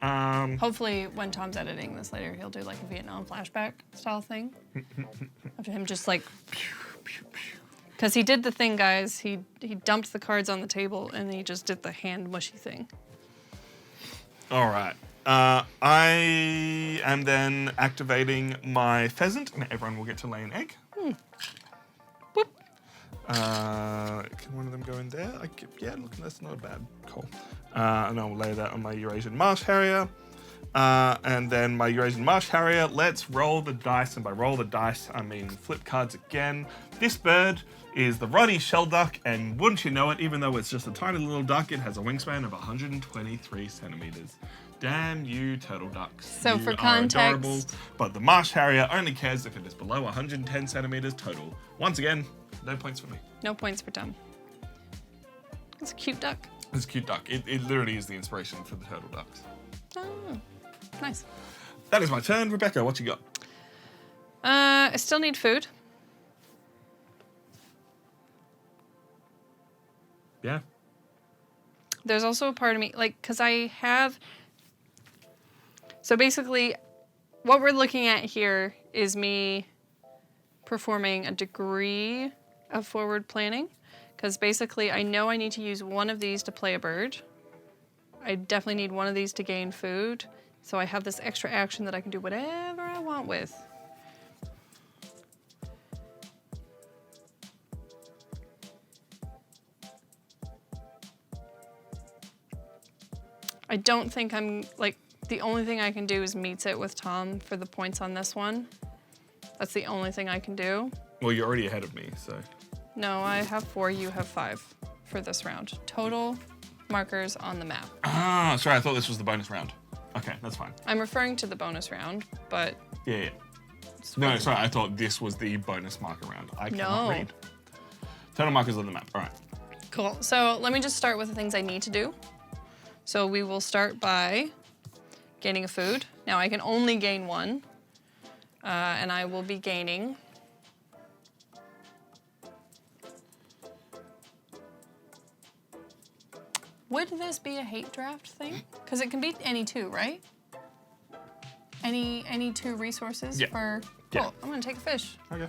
Hopefully when Tom's editing this later, he'll do like a Vietnam flashback style thing. Of him just like... Because he did the thing, guys. He dumped the cards on the table, and he just did the hand mushy thing. All right. I am then activating my pheasant, and everyone will get to lay an egg. Whoop. Can one of them go in there? Yeah, look, that's not a bad call. And I'll lay that on my Eurasian Marsh Harrier. And then my Eurasian Marsh Harrier, let's roll the dice. And by roll the dice, I mean flip cards again. This bird is the Roddy Shelduck, and wouldn't you know it, even though it's just a tiny little duck, it has a wingspan of 123 centimeters. Damn you, turtle ducks. So you for are context... adorable, but the Marsh Harrier only cares if it is below 110 centimeters total. Once again, no points for me. No points for Tom. It's a cute duck. It's a cute duck. It literally is the inspiration for the turtle ducks. Oh, nice. That is my turn. Rebecca, what you got? I still need food. Yeah. There's also a part of me, like, because I have... So basically, what we're looking at here is me performing a degree of forward planning. Because basically, I know I need to use one of these to play a bird. I definitely need one of these to gain food. So I have this extra action that I can do whatever I want with. I don't think I'm, like, the only thing I can do is meets it with Tom for the points on this one. That's the only thing I can do. Well, you're already ahead of me, so. No, I have 4, you have 5. for this round. Total markers on the map. Ah, sorry, I thought this was the bonus round. Okay, that's fine. I'm referring to the bonus round, but... Yeah. No, sorry, I thought this was the bonus marker round. I cannot read. Total markers on the map, all right. Cool, so let me just start with the things I need to do. So we will start by gaining a food. Now I can only gain one, and I will be gaining... Would this be a hate draft thing? Because it can be any two, right? Any two resources for... Cool, Yeah. I'm gonna take a fish. Okay.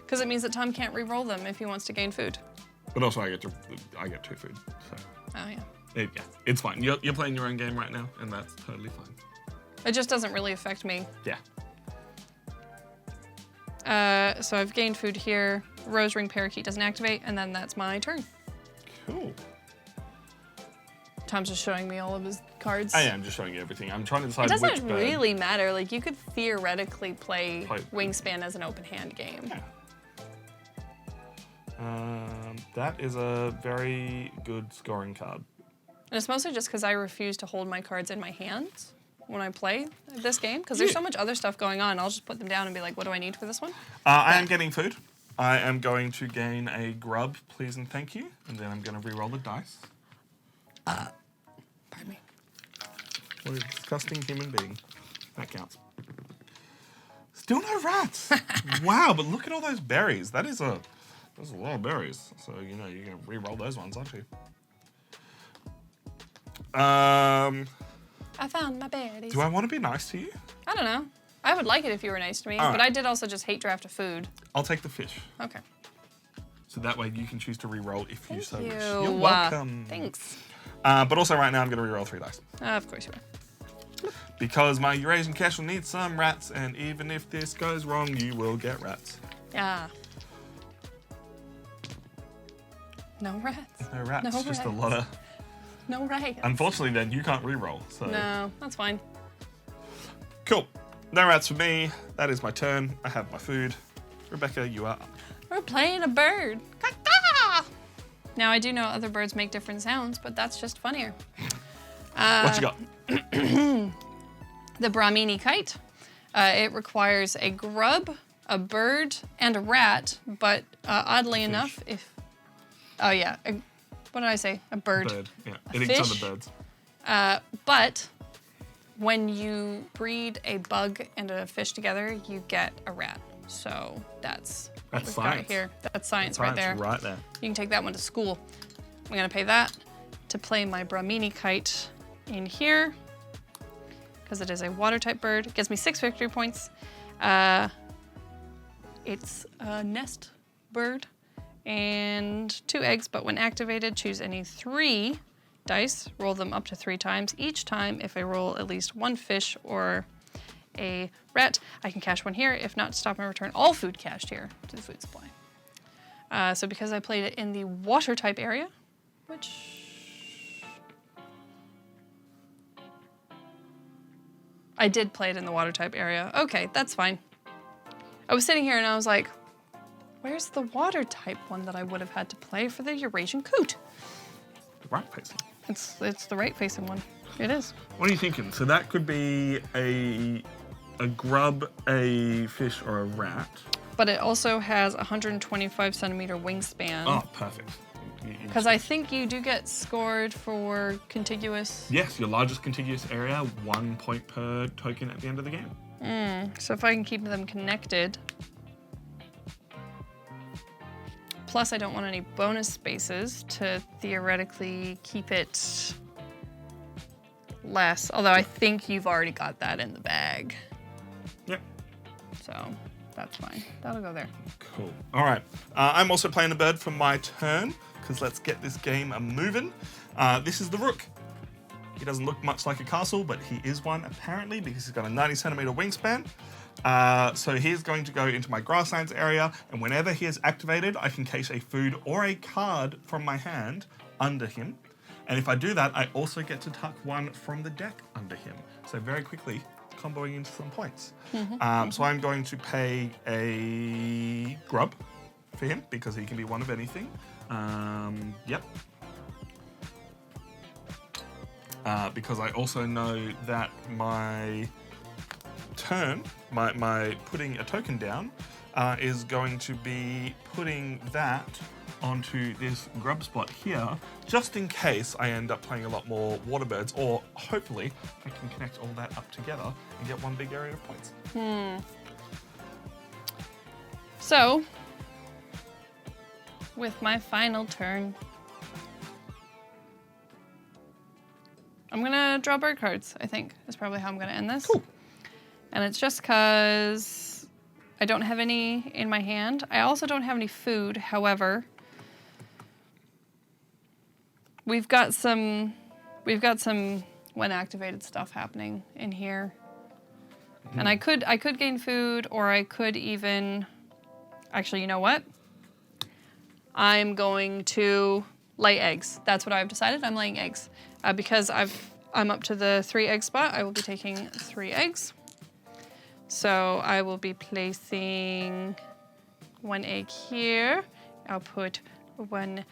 Because it means that Tom can't re-roll them if he wants to gain food. But also I get 2 food, so... Oh, yeah. Yeah, it's fine. You're playing your own game right now, and that's totally fine. It just doesn't really affect me. Yeah. So I've gained food here. Rose Ring Parakeet doesn't activate, and then that's my turn. Cool. Tom's just showing me all of his cards. I am just showing you everything. I'm trying to decide It which doesn't bird. really matter. Like, you could theoretically play Wingspan as an open hand game. Yeah. That is a very good scoring card. And it's mostly just because I refuse to hold my cards in my hands when I play this game, because there's so much other stuff going on. I'll just put them down and be like, what do I need for this one? I am getting food. I am going to gain a grub, please and thank you. And then I'm going to re-roll the dice. Pardon me. What a disgusting human being. That counts. Still no rats. Wow, but look at all those berries. That's a lot of berries. So, you know, you're going to re-roll those ones, aren't you? I found my berries. Do I want to be nice to you? I don't know. I would like it if you were nice to me, but I did also just hate draft of food. I'll take the fish. Okay. So that way you can choose to re-roll if you so wish. You're You're welcome. Thanks. But also right now I'm going to re-roll 3 dice. Of course you are. Because my Eurasian cache will need some rats, and even if this goes wrong, you will get rats. Yeah. No rats. No rats, No just rats. a lot of... No rats. Unfortunately then, you can't re-roll, so... No, that's fine. Cool. No rats for me. That is my turn. I have my food. Rebecca, you are up. We're playing a bird. Caw-caw! Now, I do know other birds make different sounds, but that's just funnier. What you got? The Brahmini kite. It requires a grub, a bird, and a rat, but oddly enough, if... Oh, yeah. What did I say? A bird. Bird, yeah. A It eats other fish. birds. But when you breed a bug and a fish together, you get a rat. So that's what we've got science. here. That's science right there. Right there. You can take that one to school. I'm gonna pay that to play my Brahmini kite in here because it is a water type bird. It gives me 6 victory points. It's a nest bird and 2 eggs, but when activated, choose any 3 dice, roll them up to 3 times. Each time, if I roll at least 1 fish or a rat, I can cache 1 here. If not, stop and return all food cached here to the food supply. So because I played it in the water type area, which... I did play it in the water type area. Okay, that's fine. I was sitting here and I was like, where's the water type one that I would have had to play for the Eurasian coot? The right facing. It's the right facing one. It is. What are you thinking? So that could be a grub, a fish, or a rat. But it also has 125 centimeter wingspan. Oh, perfect. Because I think you do get scored for contiguous. Yes, your largest contiguous area, 1 point per token at the end of the game. So if I can keep them connected. Plus, I don't want any bonus spaces to theoretically keep it less. Although I think you've already got that in the bag. Yep. So that's fine. That'll go there. Cool. All right. I'm also playing the bird for my turn, because let's get this game moving. This is the rook. He doesn't look much like a castle, but he is one apparently, because he's got a 90 centimeter wingspan. So he's going to go into my grasslands area, and whenever he is activated, I can cache a food or a card from my hand under him. And if I do that, I also get to tuck 1 from the deck under him. So very quickly, comboing into some points. So I'm going to pay a grub for him, because he can be one of anything. Yep. because I also know that my turn, my putting a token down, is going to be putting that onto this grub spot here, just in case I end up playing a lot more water birds, or hopefully I can connect all that up together and get one big area of points. So, with my final turn, I'm gonna draw bird cards, I think, is probably how I'm gonna end this. Cool. And it's just because I don't have any in my hand. I also don't have any food, however, we've got some when activated stuff happening in here. And I could gain food, or I could even, actually, you know what? I'm going to lay eggs. That's what I've decided. I'm laying eggs. Because I'm up to the 3 egg spot, I will be taking 3 eggs. So I will be placing 1 egg here. I'll put one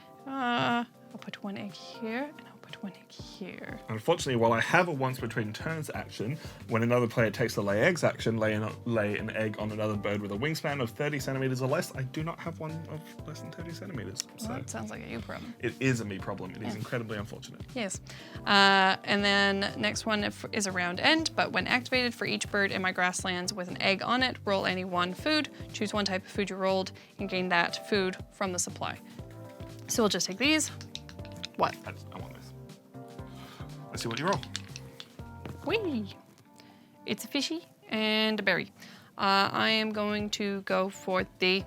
egg here, and I'll put 1 egg here. Unfortunately, while I have a once between turns action, when another player takes the lay eggs action, lay an egg on another bird with a wingspan of 30 centimeters or less, I do not have one of less than 30 centimeters. Well, that sounds like a you problem. It is a me problem. It is incredibly unfortunate. Yes. And then next one is a round end, but when activated, for each bird in my grasslands with an egg on it, roll any 1 food, choose 1 type of food you rolled, and gain that food from the supply. So we'll just take these. What? I want this. Let's see what you roll. Whee! It's a fishy and a berry. I am going to go for the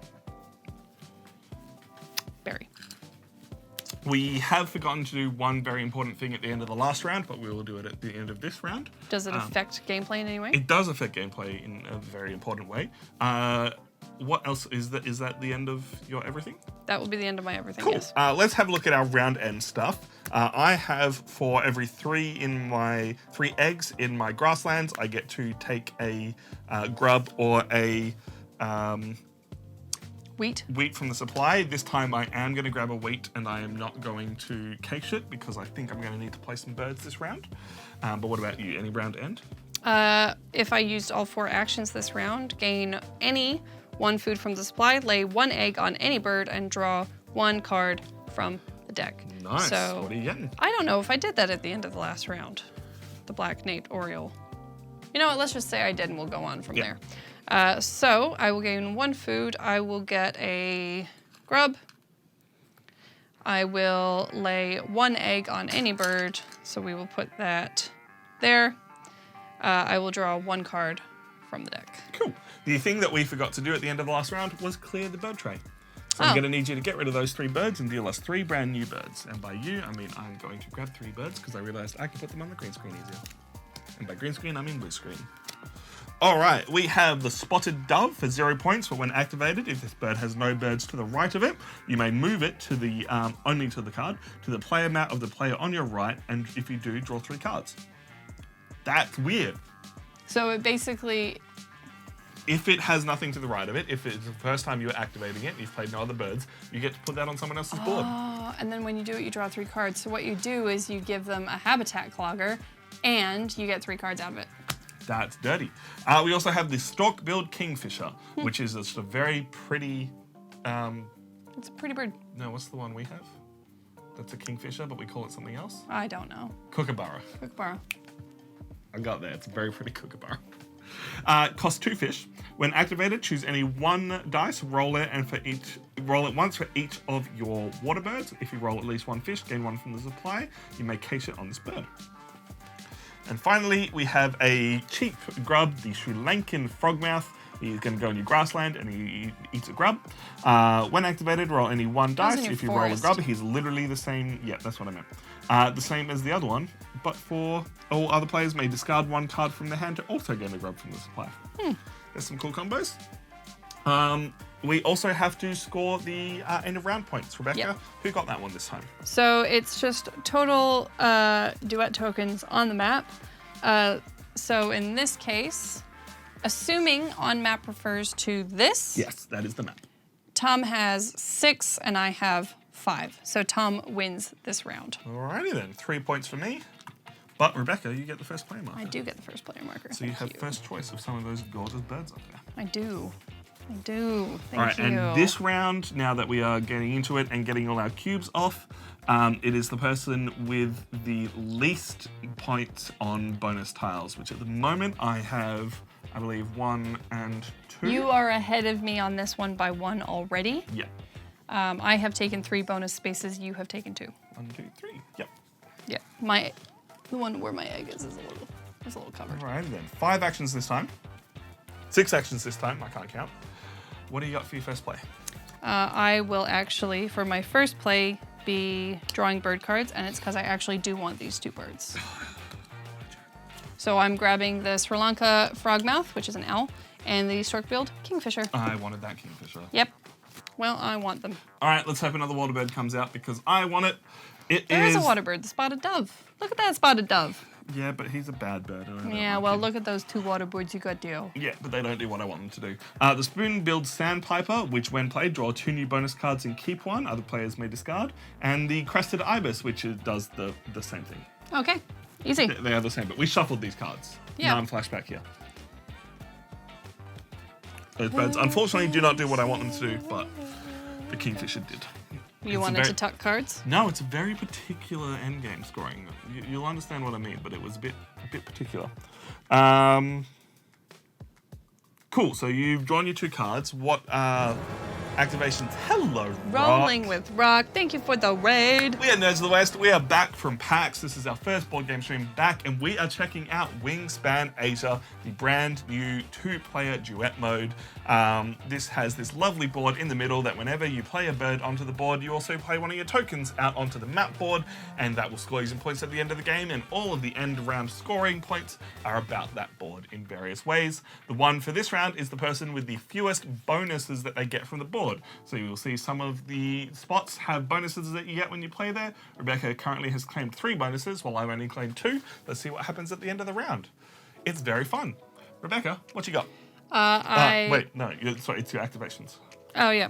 berry. We have forgotten to do one very important thing at the end of the last round, but we will do it at the end of this round. Does it affect gameplay in any way? It does affect gameplay in a very important way. What else is that? Is that the end of your everything? That will be the end of my everything, Cool. yes. Let's have a look at our round end stuff. I have, for every 3 eggs in my grasslands, I get to take a grub or a wheat from the supply. This time I am going to grab a wheat, and I am not going to cache it because I think I'm going to need to play some birds this round. But what about you? Any round end? If I used all 4 actions this round, gain any 1 food from the supply, lay 1 egg on any bird, and draw 1 card from the deck. Nice. So, what are you getting? I don't know if I did that at the end of the last round. The Black Nate Oriole. You know what? Let's just say I did, and we'll go on from there. So I will gain 1 food. I will get a grub. I will lay 1 egg on any bird, so we will put that there. I will draw 1 card from the deck. Cool. The thing that we forgot to do at the end of the last round was clear the bird tray. So I'm going to need you to get rid of those 3 birds and deal us 3 brand new birds. And by you, I mean I'm going to grab 3 birds because I realized I can put them on the green screen easier. And by green screen, I mean blue screen. All right, we have the spotted dove for 0 points for when activated. If this bird has no birds to the right of it, you may move it to the only to the card, to the player mat of the player on your right, and if you do, draw 3 cards. That's weird. So it basically... If it has nothing to the right of it, if it's the first time you're activating it and you've played no other birds, you get to put that on someone else's board. Oh, and then when you do it, you draw 3 cards. So what you do is you give them a habitat clogger, and you get 3 cards out of it. That's dirty. We also have the stalk-billed kingfisher, which is just a very pretty... It's a pretty bird. No, what's the one we have? That's a kingfisher, but we call it something else? I don't know. Kookaburra. Kookaburra. I got there. It's a very pretty kookaburra. Costs 2 fish. When activated, choose any 1 dice, roll it once for each of your water birds. If you roll at least 1 fish, gain 1 from the supply. You may cache it on this bird. And finally, we have a cheap grub, the Sri Lankan frogmouth. He's going to go in your grassland and he eats a grub. When activated, roll any 1 dice. If you roll a grub, he's literally the same. Yeah, that's what I meant. The same as the other one, but for all other players may discard 1 card from their hand to also gain a grub from the supply. There's some cool combos. We also have to score the end of round points. Rebecca, who got that one this time? So it's just total duet tokens on the map. So in this case, assuming on map refers to this. Yes, that is the map. Tom has 6 and I have 5. So Tom wins this round. Alrighty then, 3 points for me. But Rebecca, you get the first player marker. I do get the first player marker. So you have first choice of some of those gorgeous birds up there. I do. Thank All right, you. and this round, now that we are getting into it and getting all our cubes off, it is the person with the least points on bonus tiles, which at the moment I have, I believe, 1 and 2. You are ahead of me on this one by 1 already. Yeah. I have taken 3 bonus spaces. You have taken 2. 1, 2, 3. Yep. Yeah. The one where my egg is a little covered. All right, then. 5 actions this time. 6 actions this time. I can't count. What do you got for your first play? I will actually, for my first play, be drawing bird cards, and it's because I actually do want these 2 birds. So I'm grabbing the Sri Lanka frogmouth, which is an owl, and the stork-billed kingfisher. I wanted that kingfisher. Yep. Well, I want them. All right, let's hope another water bird comes out because I want it. There is a water bird, the spotted dove. Look at that spotted dove. Yeah, but he's a bad bird. Yeah, well, look at those 2 water birds you got there. Yeah, but they don't do what I want them to do. The spoon-billed sandpiper, which when played, draw 2 new bonus cards and keep 1. Other players may discard. And the crested ibis, which does the same thing. Okay, easy. They are the same, but we shuffled these cards. Yeah. Now I'm flashback here. Those birds, unfortunately, do not do what I want them to do, but the kingfisher did. You wanted to tuck cards? No, it's a very particular endgame scoring. You'll understand what I mean, but it was a bit particular. Cool, so you've drawn your 2 cards. What activations? Hello, Rock. Rolling with Rock. Thank you for the raid. We are Nerds of the West. We are back from PAX. This is our first board game stream back, and we are checking out Wingspan Asia, the brand new 2-player duet mode. This has this lovely board in the middle that whenever you play a bird onto the board, you also play one of your tokens out onto the map board, and that will score you some points at the end of the game, and all of the end round scoring points are about that board in various ways. The one for this round is the person with the fewest bonuses that they get from the board. So you will see some of the spots have bonuses that you get when you play there. Rebecca currently has claimed 3 bonuses, while I've only claimed 2. Let's see what happens at the end of the round. It's very fun. Rebecca, what you got? Wait, no, sorry, it's your activations. Oh, yeah.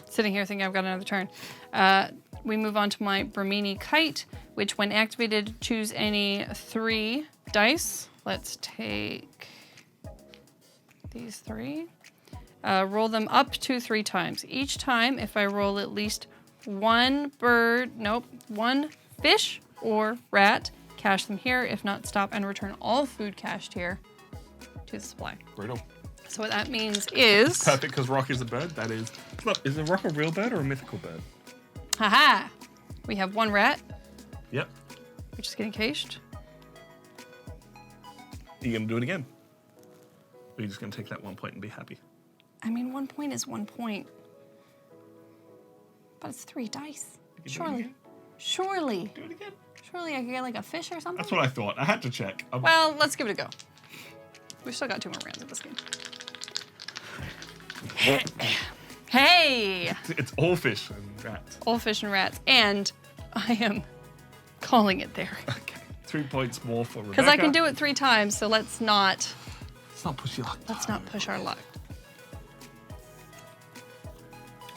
Sitting here thinking I've got another turn. We move on to my Brimini Kite, which when activated, choose any 3 dice. Let's take these 3. Roll them up to 3 times. Each time, if I roll at least 1 fish or rat, cache them here. If not, stop and return all food cached here to the supply. Brutal. So what that means is... Perfect, because Rock is a bird. That is... Is a Rock a real bird or a mythical bird? Haha! We have 1 rat, Yep. which is getting cached. Are you going to do it again? Or are you just going to take that 1 point and be happy? I mean, 1 point is 1 point. But it's 3 dice. Surely. Surely. Do it again. Surely I could get like a fish or something? That's what I thought. I had to check. Well, let's give it a go. We've still got 2 more rounds of this game. Hey! It's all fish and rats. All fish and rats. And I am calling it there. Okay. 3 points more for Rebecca. Because I can do it 3 times, so let's not push your luck. Let's not push our luck.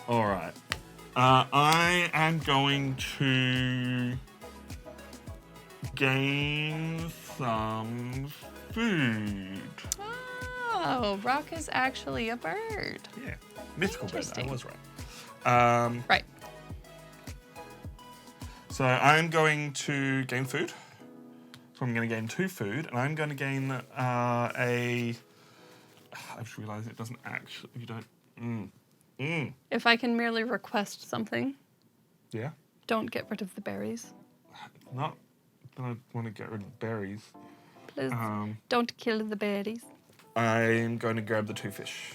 All right. I am going to gain some food. Oh, Rock is actually a bird. Yeah. Mythical bird. I Interesting. was right. Right. So I'm going to gain food. So I'm going to gain 2 food, and I'm going to gain I just realised it doesn't actually. You don't. If I can merely request something, Yeah. don't get rid of the berries. Not that I want to get rid of berries. Please don't kill the berries. I'm going to grab the 2 fish.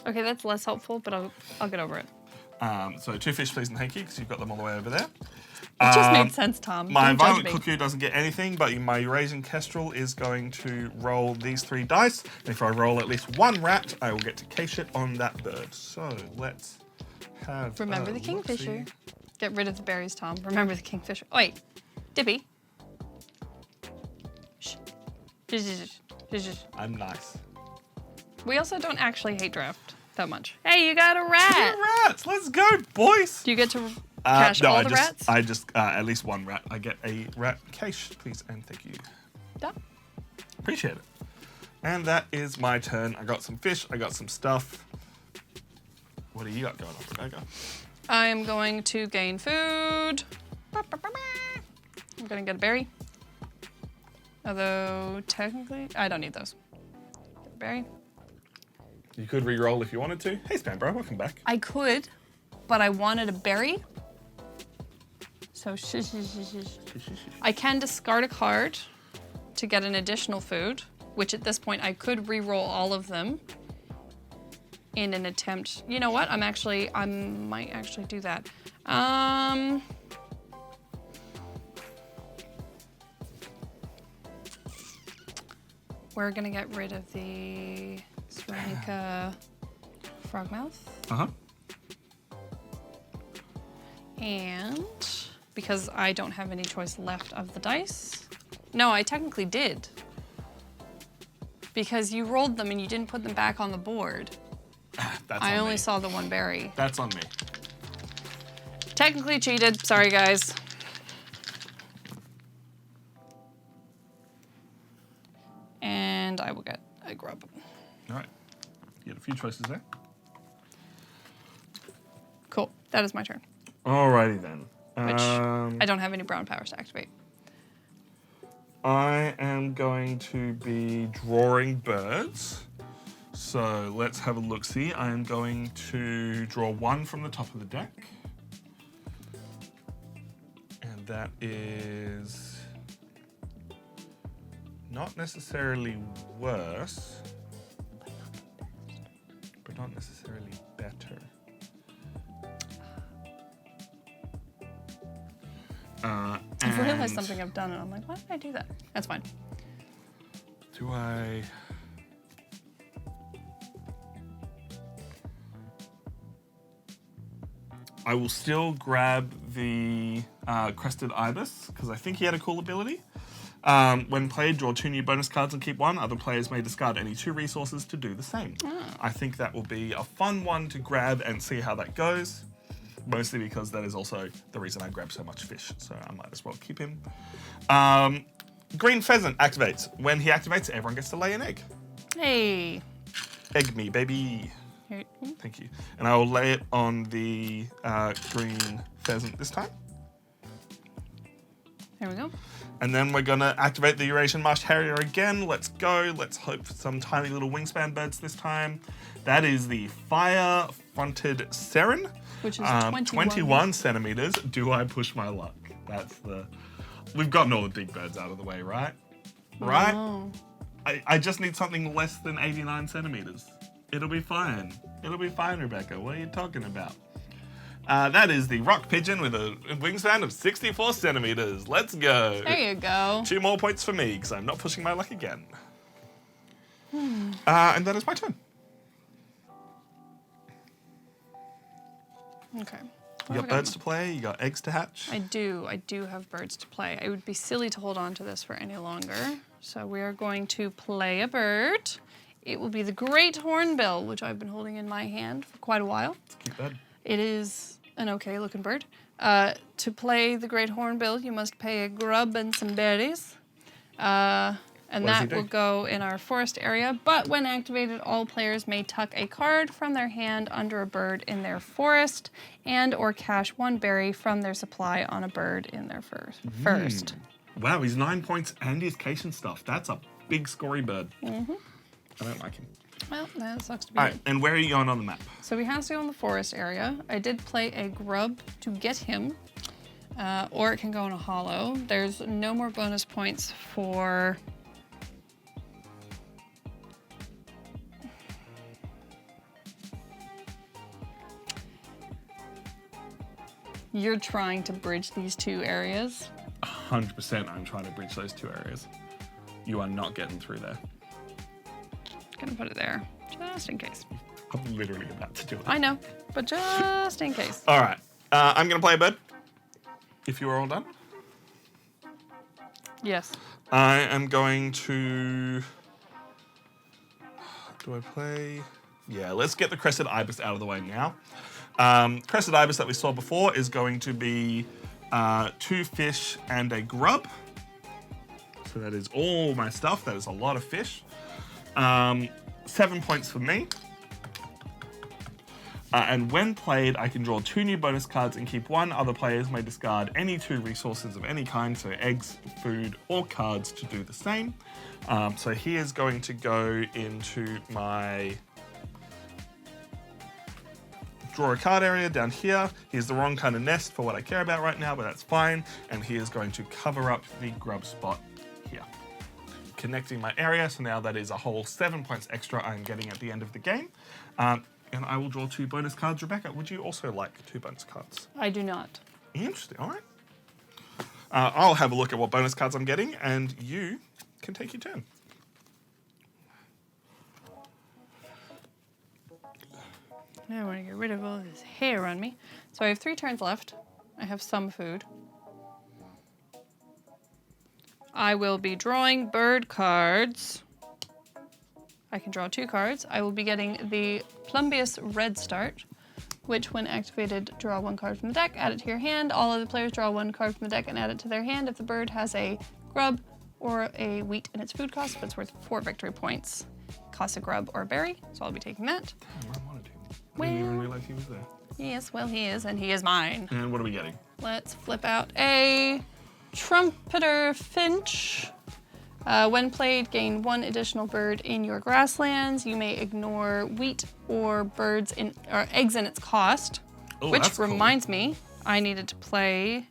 Okay, that's less helpful, but I'll get over it. So 2 fish, please, and thank you, because you've got them all the way over there. It just made sense, Tom. My Don't judge Violent me. Cuckoo doesn't get anything, but my Eurasian Kestrel is going to roll these 3 dice. And if I roll at least 1 rat, I will get to cache it on that bird. So let's have Remember the kingfisher. Get rid of the berries, Tom. Remember the kingfisher. Oh, wait. Dippy. Shh. I'm nice. We also don't actually hate draft that much. Hey, you got a rat. 2 rats! Let's go, boys! Do you get to... Cash no, all the rats? I just at least one rat. I get a rat cash, please, and thank you. Done. Appreciate it. And that is my turn. I got some fish. I got some stuff. What do you got going on, Rebecca? I am going to gain food. I'm going to get a berry. Although, technically, I don't need those. Get a berry. You could re-roll if you wanted to. Hey, Span Bro, welcome back. I could, but I wanted a berry. So, I can discard a card to get an additional food, which at this point I could re-roll all of them in an attempt. You know what? I might actually do that. We're gonna get rid of the Serenica Frogmouth. Uh-huh. And because I don't have any choice left of the dice. No, I technically did. Because you rolled them and you didn't put them back on the board. I only saw the one berry. That's on me. Technically cheated. Sorry, guys. And I will get a grub. All right. You had a few choices there. Cool. That is my turn. Alrighty then. Which I don't have any brown powers to activate. I am going to be drawing birds. So let's have a look-see. I am going to draw one from the top of the deck. And that is not necessarily worse, but not necessarily better. I've realized something I've done and I'm like, why did I do that? That's fine. Do I... I will still grab the Crested Ibis, because I think he had a cool ability. When played, draw 2 new bonus cards and keep 1. Other players may discard any 2 resources to do the same. Oh. I think that will be a fun one to grab and see how that goes. Mostly because that is also the reason I grab so much fish, so I might as well keep him. Green Pheasant activates. When he activates, everyone gets to lay an egg. Hey. Egg me, baby. Here. Thank you. And I will lay it on the Green Pheasant this time. There we go. And then we're gonna activate the Eurasian Marsh Harrier again. Let's go. Let's hope for some tiny little wingspan birds this time. That is the Fire-Fronted Seren. Which is 21 centimeters. Do I push my luck? That's the... We've gotten all the big birds out of the way, right? Right? Oh. I just need something less than 89 centimeters. It'll be fine. It'll be fine, Rebecca. What are you talking about? That is the Rock Pigeon with a wingspan of 64 centimeters. Let's go. There you go. 2 more points for me, because I'm not pushing my luck again. And that is my turn. Okay. You got birds to play, you got eggs to hatch. I do have birds to play. It would be silly to hold on to this for any longer. So we are going to play a bird. It will be the Great Hornbill, which I've been holding in my hand for quite a while. It's a cute bird. It is an okay looking bird. To play the Great Hornbill, you must pay a grub and some berries. And that will go in our forest area. But when activated, all players may tuck a card from their hand under a bird in their forest and or cash 1 berry from their supply on a bird in their first. Wow, he's 9 points and he's Cation stuff. That's a big scory bird. Mm-hmm. I don't like him. Well, that sucks to be. All right, and where are you going on the map? So he has to go in the forest area. I did play a grub to get him, or it can go in a hollow. There's no more bonus points for... You're trying to bridge these 2 areas? 100% I'm trying to bridge those 2 areas. You are not getting through there. Gonna put it there, just in case. I'm literally about to do it. I know, but just in case. All right, I'm gonna play a bird. If you are all done. Yes. I am going to... Do I play... Yeah, let's get the Crested Ibis out of the way now. Crested ibis that we saw before is going to be 2 fish and a grub. So that is all my stuff. That is a lot of fish. 7 points for me. And when played, I can draw 2 new bonus cards and keep 1. Other players may discard any 2 resources of any kind, so eggs, food, or cards to do the same. So he is going to go into my draw a card area down here. He's the wrong kind of nest for what I care about right now, but that's fine. And he is going to cover up the grub spot here, connecting my area. So now that is a whole 7 points extra I'm getting at the end of the game. And I will draw 2 bonus cards. Rebecca, would you also like 2 bonus cards? I do not. Interesting, all right. I'll have a look at what bonus cards I'm getting, and you can take your turn. Now I want to get rid of all this hair on me. So I have 3 turns left. I have some food. I will be drawing bird cards. I can draw 2 cards. I will be getting the Plumbeous Red Start, which when activated, draw 1 card from the deck, add it to your hand. All other players draw 1 card from the deck and add it to their hand if the bird has a grub or a wheat in its food cost, but it's worth 4 victory points. Costs a grub or a berry, so I'll be taking that. I wanted to. I didn't even realize he was there. Yes, well he is, and he is mine. And what are we getting? Let's flip out a Trumpeter Finch. When played, gain 1 additional bird in your grasslands. You may ignore wheat or birds or eggs in its cost. Oh, which that's reminds me, I needed to pay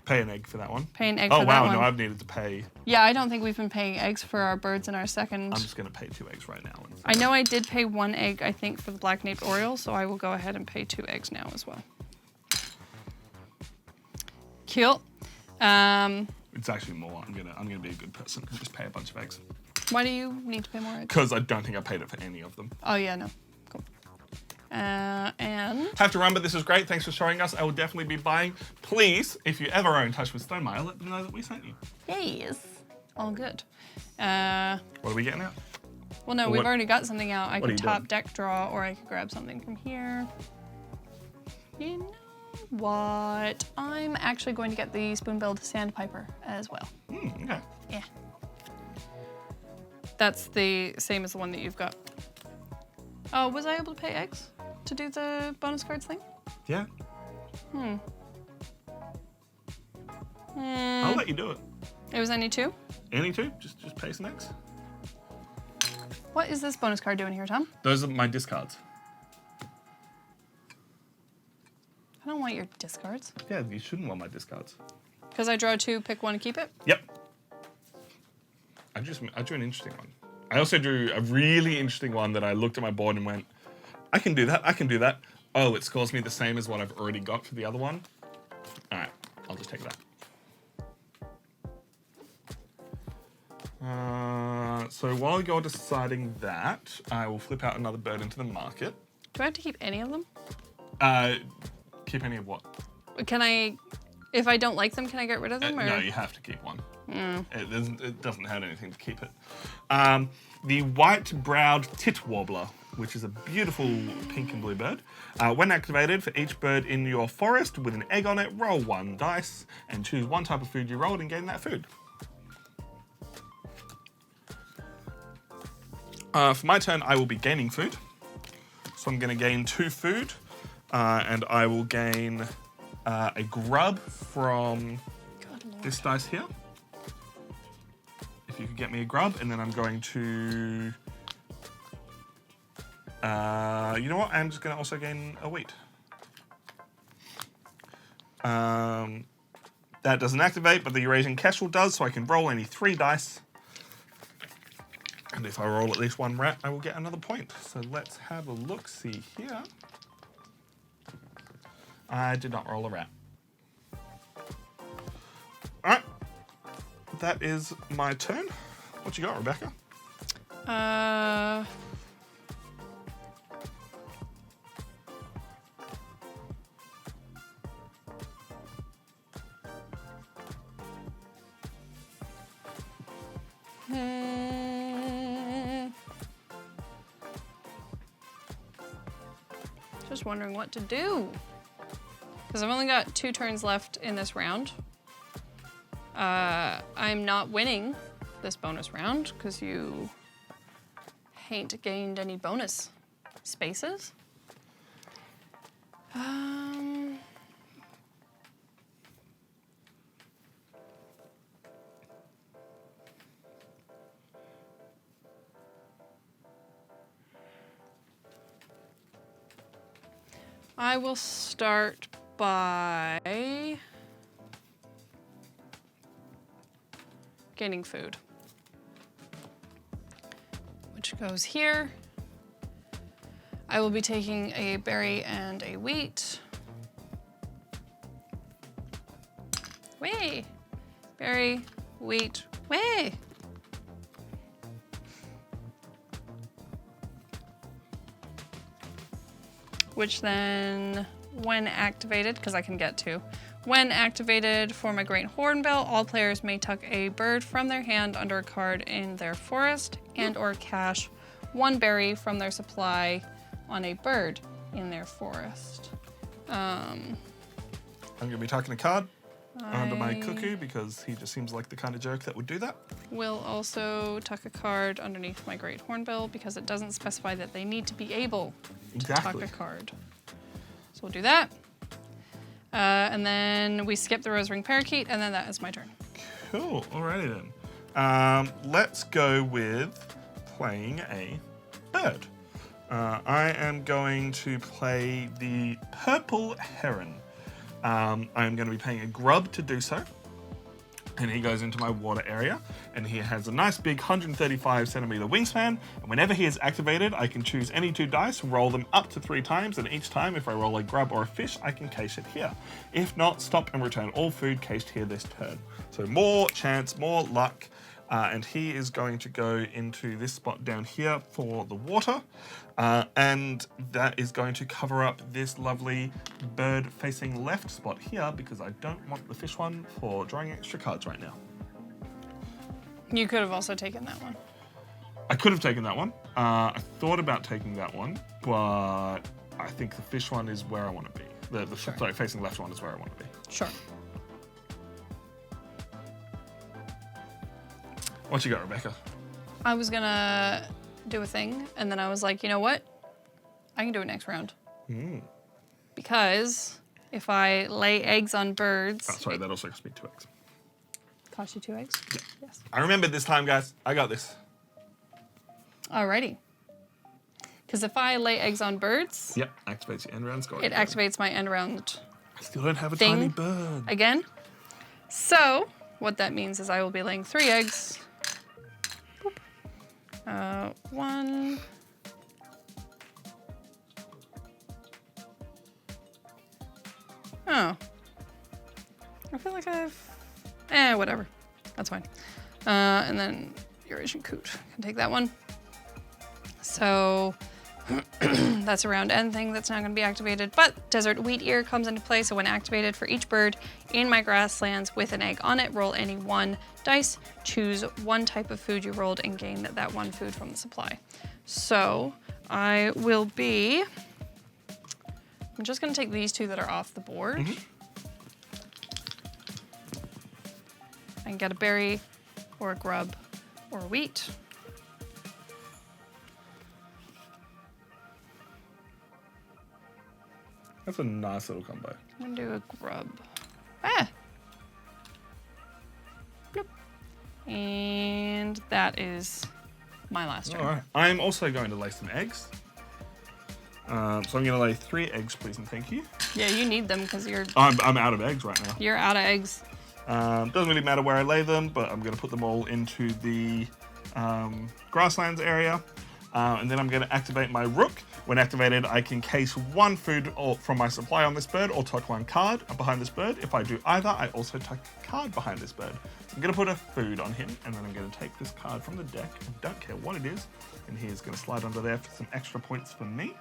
an egg for that one. an egg for that wow, one. no, I've needed to pay. Yeah, I don't think we've been paying eggs for our birds in our second. I'm just going to pay 2 eggs right now. I know I did pay 1 egg, I think, for the black-naped oriole, so I will go ahead and pay 2 eggs now as well. Cool. It's actually more. I'm gonna be a good person and just pay a bunch of eggs. Why do you need to pay more eggs? Because I don't think I paid it for any of them. Oh yeah, no. Cool. And Have to run, but this is great. Thanks for showing us. I will definitely be buying. Please, if you ever own Touch with Stonemaier, let them know that we sent you. yes, all good. What are we getting out? Well, no, we've already got something out. I What are could you top doing? deck draw, or I could grab something from here. You know what? I'm actually going to get the spoon-billed sandpiper as well. Okay. Yeah. That's the same as the one that you've got. Oh, was I able to pay eggs to do the bonus cards thing? Yeah. I'll let you do it. It was any 2? Any 2? Just pay some eggs. What is this bonus card doing here, Tom? Those are my discards. I don't want your discards. Yeah, you shouldn't want my discards. Because I draw 2, pick 1, and keep it? Yep. I drew an interesting one. I also drew a really interesting one that I looked at my board and went, I can do that, I can do that. Oh, it scores me the same as what I've already got for the other one. All right, I'll just take that. So while you're deciding that, I will flip out another bird into the market. Do I have to keep any of them? Keep any of what? Can I, if I don't like them, can I get rid of them? Or? No, you have to keep one. It doesn't hurt anything to keep it. The white-browed tit warbler, which is a beautiful pink and blue bird. When activated, for each bird in your forest with an egg on it, roll 1 dice and choose 1 type of food you rolled and gain that food. For my turn, I will be gaining food. So I'm going to gain 2 food, and I will gain a grub from this dice here. If you could get me a grub, and then I'm going to... you know what? I'm just going to also gain a wheat. That doesn't activate, but the Eurasian Kestrel does, so I can roll only 3 dice. And if I roll at least 1 rat, I will get another point. So let's have a look-see here. I did not roll a rat. All right. That is my turn. What you got, Rebecca? Just wondering what to do. Because I've only got 2 turns left in this round. I'm not winning this bonus round because you hain't gained any bonus spaces. I will start by gaining food, which goes here. I will be taking a berry and a wheat. Way! Berry, wheat, way! Which then, when activated, because I can get 2, when activated for my Great Hornbill, all players may tuck a bird from their hand under a card in their forest and or cache 1 berry from their supply on a bird in their forest. I'm going to be tucking a card under my cuckoo because he just seems like the kind of jerk that would do that. Will also tuck a card underneath my Great Hornbill because it doesn't specify that they need to be able to tuck a card. So we'll do that. And then we skip the Rose Ring Parakeet, and then that is my turn. Cool. Alrighty then. Let's go with playing a bird. I am going to play the Purple Heron. I'm going to be paying a grub to do so. And he goes into my water area, and he has a nice big 135 centimeter wingspan. And whenever he is activated, I can choose any 2 dice, roll them up to 3 times, and each time, if I roll a grub or a fish, I can cache it here. If not, stop and return all food cached here this turn. So more chance, more luck. And he is going to go into this spot down here for the water. And that is going to cover up this lovely bird facing left spot here because I don't want the fish one for drawing extra cards right now. You could have also taken that one. I could have taken that one. I thought about taking that one, but I think the fish one is where I want to be. Sorry, facing left one is where I want to be. Sure. What you got, Rebecca? I was gonna do a thing, and then I was like, you know what? I can do it next round. Because if I lay eggs on birds... Oh, sorry, that also cost me 2 eggs. Cost you 2 eggs? Yeah. Yes. I remembered this time, guys. I got this. Alrighty. Because if I lay eggs on birds... Yep, activates your end round score. It activates my end round I still don't have a thing tiny bird. again. So, what that means is I will be laying 3 eggs. 1. Oh. I feel like whatever. That's fine. And then Eurasian Coot can take that one. So that's a round end thing that's not going to be activated. But Desert Wheat Ear comes into play, so when activated for each bird in my grasslands with an egg on it, roll any 1 dice, choose 1 type of food you rolled, and gain that 1 food from the supply. So I will be... I'm just going to take these 2 that are off the board. And get a berry, or a grub, or a wheat. That's a nice little combo. I'm gonna do a grub. Ah! Bloop. And that is my last turn. All right. I'm also going to lay some eggs. So I'm going to lay 3 eggs, please and thank you. Yeah, you need them because I'm out of eggs right now. you're out of eggs. Doesn't really matter where I lay them, but I'm going to put them all into the grasslands area. And then I'm going to activate my rook. When activated, I can case 1 food from my supply on this bird or tuck 1 card behind this bird. If I do either, I also tuck a card behind this bird. So I'm going to put a food on him, and then I'm going to take this card from the deck. I don't care what it is. And he is going to slide under there for some extra points for me.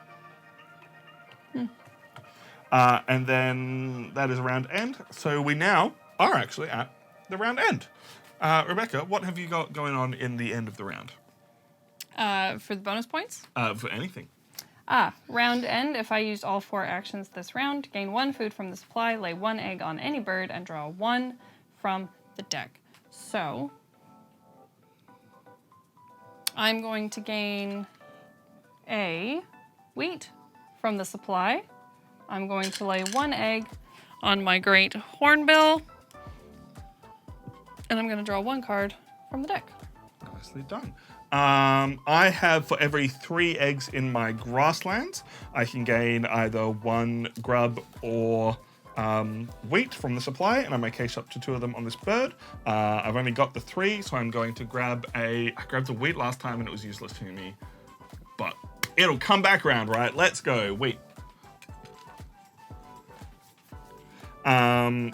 And then that is a round end. So we now are actually at the round end. Rebecca, what have you got going on in the end of the round? For the bonus points? For anything. Round end. If I used all 4 actions this round, gain 1 food from the supply, lay 1 egg on any bird, and draw 1 from the deck. So I'm going to gain a wheat from the supply. I'm going to lay 1 egg on my great hornbill, and I'm going to draw 1 card from the deck. Nicely done. I have, for every 3 eggs in my grasslands, I can gain either 1 grub or wheat from the supply, and I may cache up to 2 of them on this bird. I've only got the 3, so I'm going to grab I grabbed the wheat last time and it was useless to me, but it'll come back around, right? Let's go, wheat.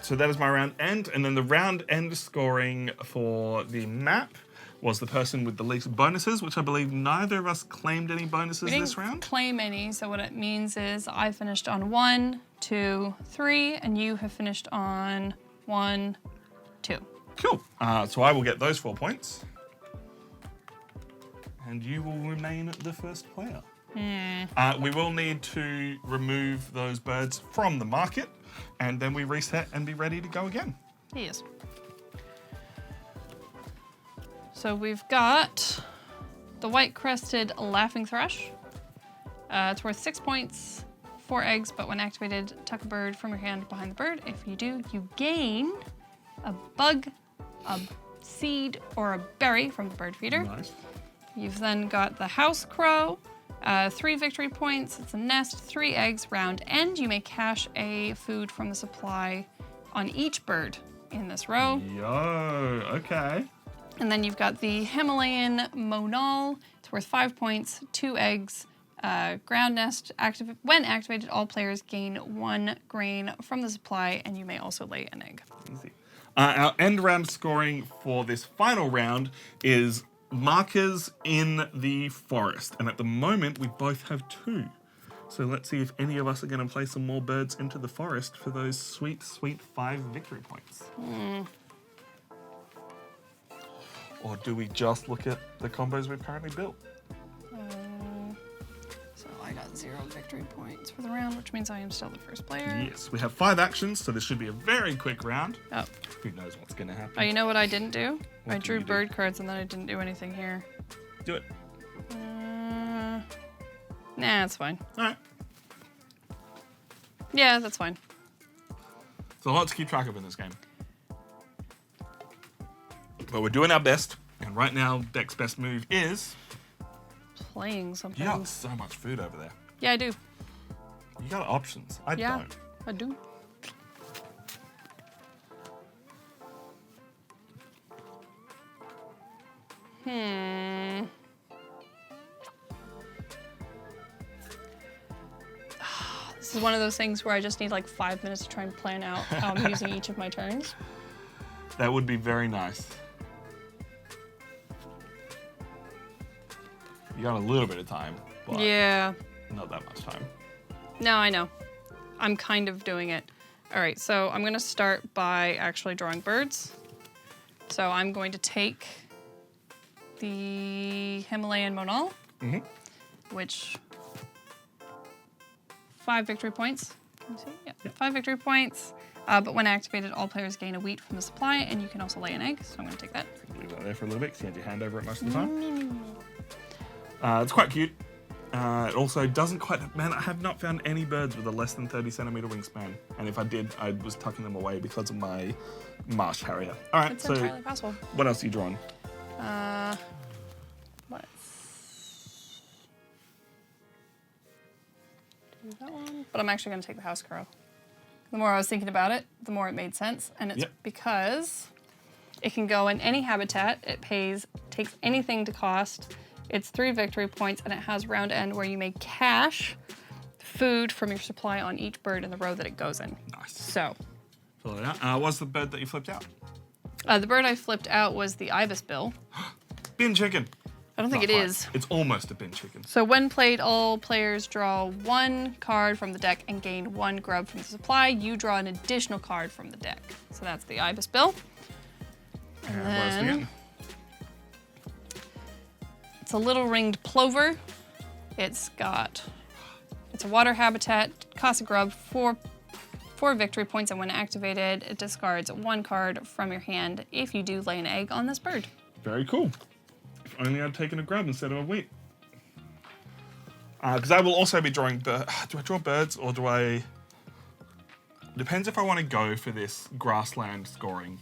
So that is my round end, and then the round end scoring for the map was the person with the least bonuses, which I believe neither of us claimed any bonuses this round. Claim any, so what it means is I finished on 1, 2, 3, and you have finished on 1, 2. Cool. So I will get those 4 points, and you will remain the first player. We will need to remove those birds from the market, and then we reset and be ready to go again. Yes. So we've got the white-crested laughing thrush. It's worth 6 points, 4 eggs, but when activated, tuck a bird from your hand behind the bird. If you do, you gain a bug, a seed, or a berry from the bird feeder. Nice. You've then got the house crow. 3 victory points. It's a nest, 3 eggs, round end. You may cache a food from the supply on each bird in this row. Yo, okay. And then you've got the Himalayan monal. It's worth 5 points, 2 eggs, ground nest. When activated, all players gain 1 grain from the supply, and you may also lay an egg. Easy. Our end round scoring for this final round is markers in the forest, and at the moment we both have 2. So let's see if any of us are going to play some more birds into the forest for those sweet, sweet 5 victory points. Or do we just look at the combos we've currently built? So I got 0 victory points for the round, which means I am still the first player. Yes, we have 5 actions, so this should be a very quick round. Oh. Who knows what's going to happen? Oh, you know what I didn't do? What I did drew you do? bird cards and then I didn't do anything here. Do it. Nah, it's fine. All right. Yeah, that's fine. It's a lot to keep track of in this game. But we're doing our best, and right now, Deck's best move is... Playing something. You got so much food over there. Yeah, I do. You got options. I Yeah, don't. I do. This is one of those things where I just need like 5 minutes to try and plan out how I'm using each of my turns. That would be very nice. You got a little bit of time, but Yeah. not that much time. No, I know. I'm kind of doing it. All right, so I'm going to start by actually drawing birds. So I'm going to take the Himalayan monal, which 5 victory points. Can you see? Yeah, 5 victory points. But when activated, all players gain a wheat from the supply, and you can also lay an egg. So I'm going to take that. Leave that there for a little bit because you had your hand over it most of the time. It's quite cute. It also doesn't quite... Man, I have not found any birds with a less than 30 centimeter wingspan. And if I did, I was tucking them away because of my marsh harrier. All right, It's so entirely possible. what else are you drawing? Let's do that one. But I'm actually going to take the house crow. The more I was thinking about it, the more it made sense. And it's because it can go in any habitat. It takes anything to cost. It's 3 victory points, and it has round end where you may cache food from your supply on each bird in the row that it goes in. Nice. So, Fill it out. What's the bird that you flipped out? the bird I flipped out was the ibis bill. Bin chicken. I don't think Not it quite. is. It's almost a bin chicken. So when played, all players draw 1 card from the deck and gain 1 grub from the supply. You draw an additional card from the deck. So that's the ibis bill. And what else we getting? It's a little ringed plover. It's got It's a water habitat, costs a grub, 4 victory points, and when activated, it discards 1 card from your hand if you do lay an egg on this bird. Very cool. If only I'd taken a grub instead of a wheat. Because I will also be drawing do I draw birds or do I... Depends if I want to go for this grassland scoring.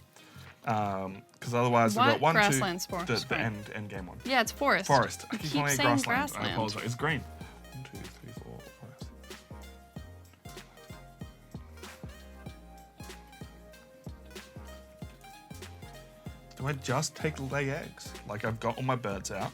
Because otherwise I've got one, grassland two, score? the end game one. Yeah, it's forest. Forest. I You keep keep calling it saying grassland. I grassland. apologize. It's green. 1, 2, 3, 4, 5. Do I just take lay eggs? Like I've got all my birds out.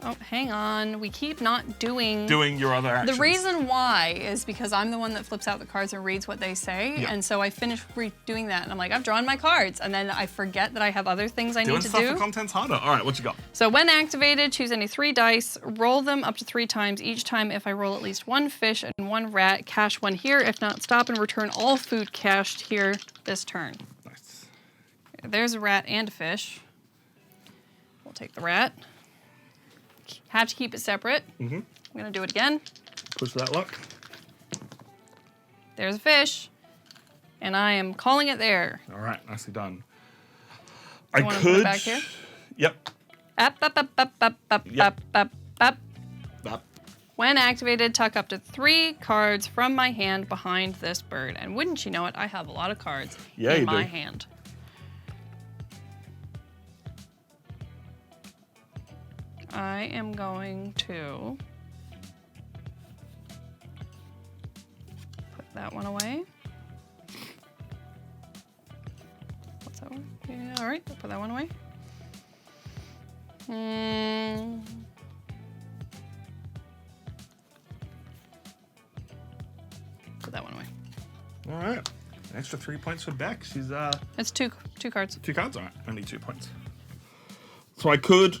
Oh, hang on. We keep not doing Your other actions. The reason why is because I'm the one that flips out the cards and reads what they say, Yeah. and so I finish doing that, and I'm like, I've drawn my cards, and then I forget that I have other things I Doing need to stuff do. for content's harder. All right, what you got? So when activated, choose any 3 dice, roll them up to 3 times. Each time, if I roll at least 1 fish and 1 rat, cash 1 here. If not, stop and return all food cached here this turn. Nice. There's a rat and a fish. We'll take the rat. Have to keep it separate. Mm-hmm. I'm gonna do it again. Push that luck. There's a fish, and I am calling it there. All right, nicely done. You wanna put it back here? Yep. Up, up, up, up, up, up, Yep. up, up, up. That. When activated, tuck up to 3 cards from my hand behind this bird. And wouldn't you know it, I have a lot of cards Yeah, in you my do. hand. I am going to put that one away. What's that one? Yeah, all right, I'll put that one away. Put that one away. All right. An extra 3 points for Beck. She's It's two cards. 2 cards. All right, only 2 points. So I could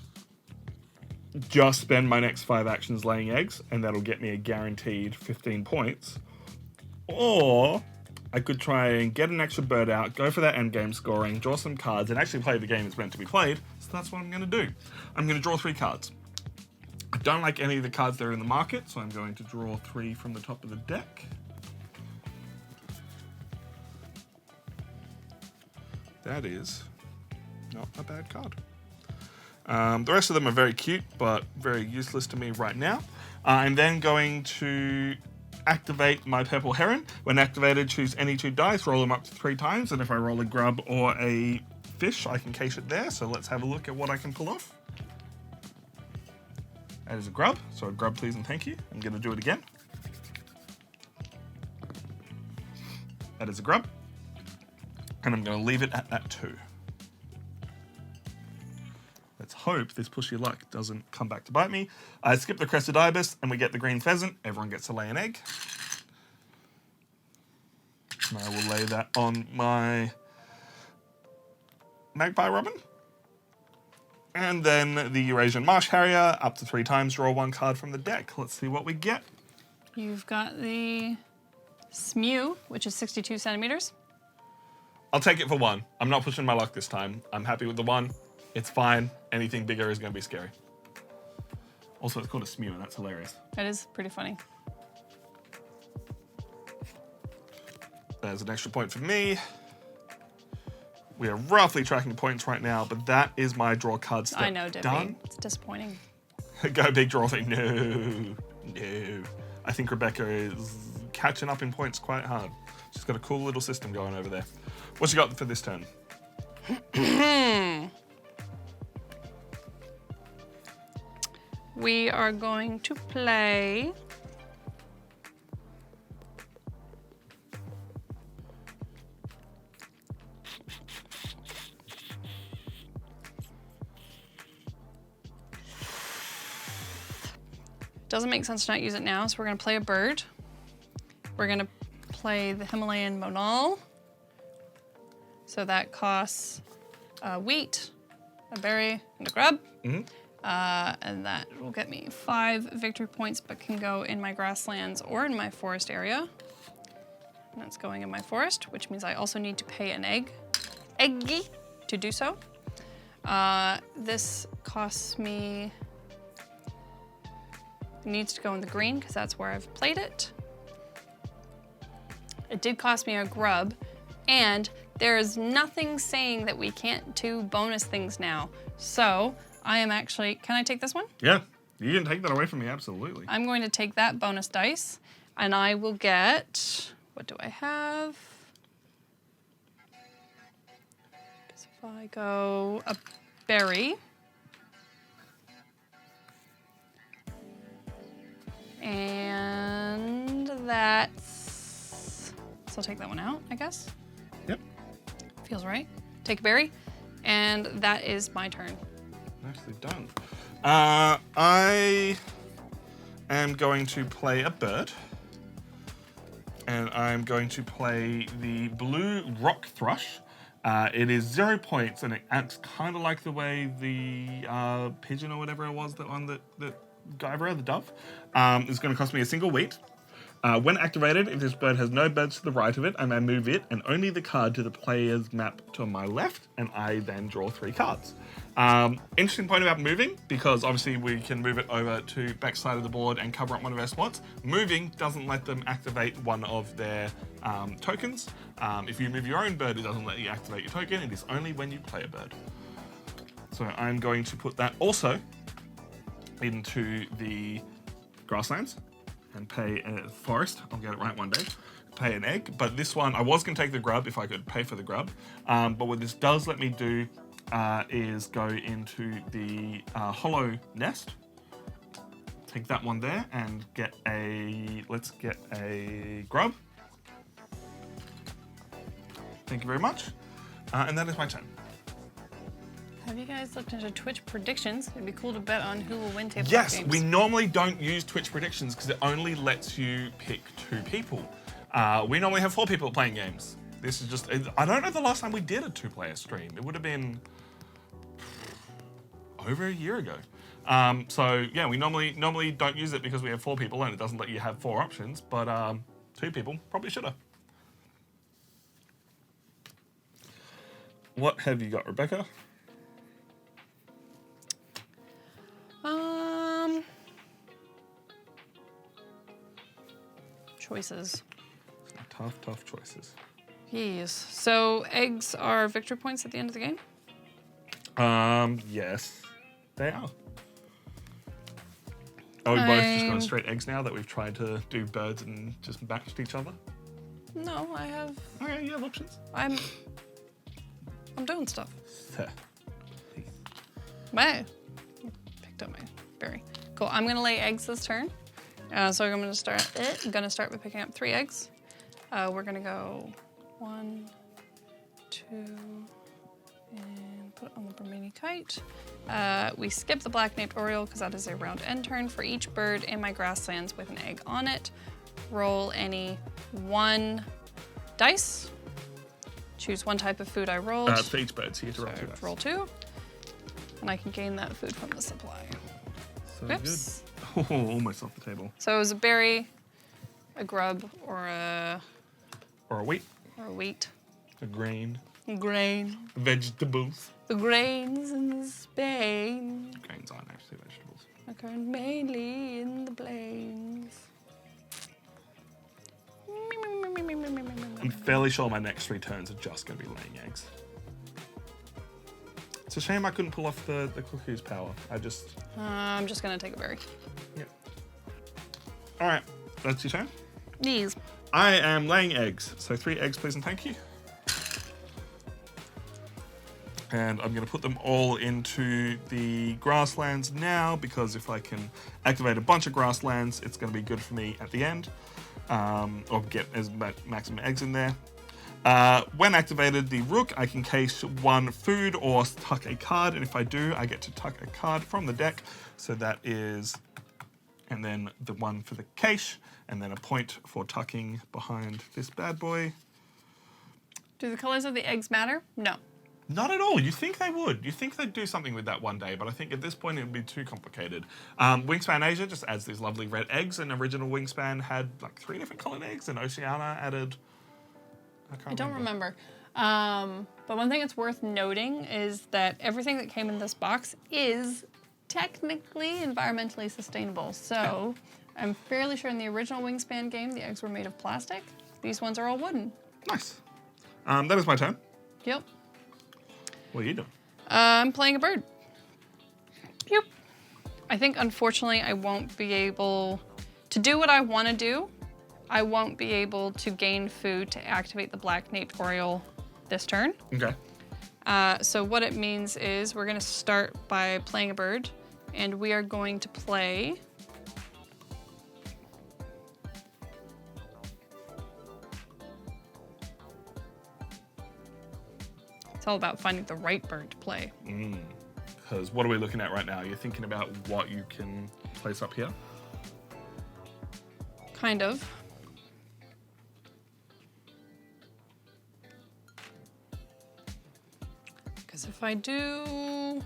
just spend my next 5 actions laying eggs, and that'll get me a guaranteed 15 points. Or I could try and get an extra bird out, go for that end game scoring, draw some cards, and actually play the game it's meant to be played. So that's what I'm going to do. I'm going to draw 3 cards. I don't like any of the cards that are in the market, so I'm going to draw 3 from the top of the deck. That is not a bad card. The rest of them are very cute, but very useless to me right now. I'm then going to activate my purple heron. When activated, choose any 2 dice, roll them up to 3 times, and if I roll a grub or a fish, I can cache it there. So let's have a look at what I can pull off. That is a grub, so a grub please and thank you. I'm going to do it again. That is a grub, and I'm going to leave it at that 2. Let's hope this pushy luck doesn't come back to bite me. I skip the crested ibis and we get the green pheasant. Everyone gets to lay an egg. And I will lay that on my magpie robin. And then the Eurasian marsh harrier, up to 3 times, draw 1 card from the deck. Let's see what we get. You've got the Smew, which is 62 centimeters. I'll take it for 1. I'm not pushing my luck this time. I'm happy with the 1. It's fine. Anything bigger is going to be scary. Also, it's called a Smew, and that's hilarious. That is pretty funny. There's an extra point for me. We are roughly tracking points right now, but that is my draw card step I know, Debbie. done. It's disappointing. Go big draw thing. No. I think Rebecca is catching up in points quite hard. She's got a cool little system going over there. What's you got for this turn? We are going to play doesn't make sense to not use it now, so we're going to play a bird. We're going to play the Himalayan monal. So that costs wheat, a berry, and a grub. Mm-hmm. And that will get me 5 victory points, but can go in my grasslands or in my forest area. And that's going in my forest, which means I also need to pay an egg. Eggy. to do so. This costs me, it needs to go in the green because that's where I've played it. It did cost me a grub, and there is nothing saying that we can't do bonus things now. So I am actually, can I take this one? Yeah, you can take that away from me, absolutely. I'm going to take that bonus dice, and I will get, what do I have? Because if I go a berry, and that's, so I'll take that one out, I guess. Yep. Feels right. Take a berry, and that is my turn. Nicely done. I am going to play a bird, and I'm going to play the blue rock thrush. It is 0 points, and it acts kind of like the way the pigeon or whatever it was, the one that Guyver, the dove, is going to cost me a single wheat. When activated, if this bird has no birds to the right of it, I may move it and only the card to the player's map to my left, and I then draw 3 cards. Interesting point about moving, because obviously we can move it over to back side of the board and cover up one of our spots. Moving doesn't let them activate one of their tokens. If you move your own bird, it doesn't let you activate your token. It is only when you play a bird. So I'm going to put that also into the grasslands and pay a forest. I'll get it right one day. Pay an egg, but this one, I was going to take the grub if I could pay for the grub. But what this does let me do is go into the hollow nest. Take that one there and get a, let's get a grub. Thank you very much. And that is my turn. Have you guys looked into Twitch predictions? It'd be cool to bet on who will win tabletop Yes, games. we normally don't use Twitch predictions because it only lets you pick 2 people. We normally have 4 people playing games. This is just, I don't know the last time we did a 2-player stream. It would have been over a year ago. So yeah, we normally don't use it because we have 4 people and it doesn't let you have 4 options, but 2 people probably should have. What have you got, Rebecca? Choices. Tough choices. Yes. So eggs are victory points at the end of the game? Yes, they are. Are we both just going straight eggs now that we've tried to do birds and just matched each other? No, I have. Okay, you have options. I'm doing stuff. Fair. Wow. Picked up my berry. Cool. I'm gonna lay eggs this turn. So I'm gonna start by picking up 3 eggs. We're gonna go 1, 2, and put it on the Bermuda kite. We skip the black-naped oriole because that is a round end turn for each bird in my grasslands with an egg on it. Roll any 1 dice. Choose 1 type of food I rolled. For each bird, so you get to roll 2 dice. Roll 2, and I can gain that food from the supply. So Whoops. good. Oh, almost off the table. So it was a berry, a grub, or a wheat. wheat. A grain. Grain. Vegetables. The grains in Spain Grains aren't actually vegetables. occur mainly in the plains. I'm fairly sure my next 3 turns are just going to be laying eggs. It's a shame I couldn't pull off the cuckoo's power. I'm just gonna take a berry. Yeah. All right, that's your turn. These. I am laying eggs, so 3 eggs, please and thank you. And I'm going to put them all into the grasslands now, because if I can activate a bunch of grasslands, it's going to be good for me at the end, or get as maximum eggs in there. When activated, the rook, I can cache 1 food or tuck a card, and if I do, I get to tuck a card from the deck. So that is, and then the 1 for the cache, and then a point for tucking behind this bad boy. Do the colors of the eggs matter? No. Not at all. You think they would. You think they'd do something with that one day, but I think at this point it would be too complicated. Wingspan Asia just adds these lovely red eggs, and original Wingspan had like 3 different colored eggs, and Oceania added... I don't remember. But one thing that's worth noting is that everything that came in this box is technically environmentally sustainable. So I'm fairly sure in the original Wingspan game, the eggs were made of plastic. These ones are all wooden. Nice. That is my turn. Yep. What are you doing? I'm playing a bird. Yep. I think, unfortunately, I won't be able to do what I want to do. I won't be able to gain food to activate the black naped oriole this turn. Okay. So what it means is we're going to start by playing a bird, and we are going to play... It's all about finding the right bird to play. Because what are we looking at right now? You're thinking about what you can place up here? Kind of. Because if I do...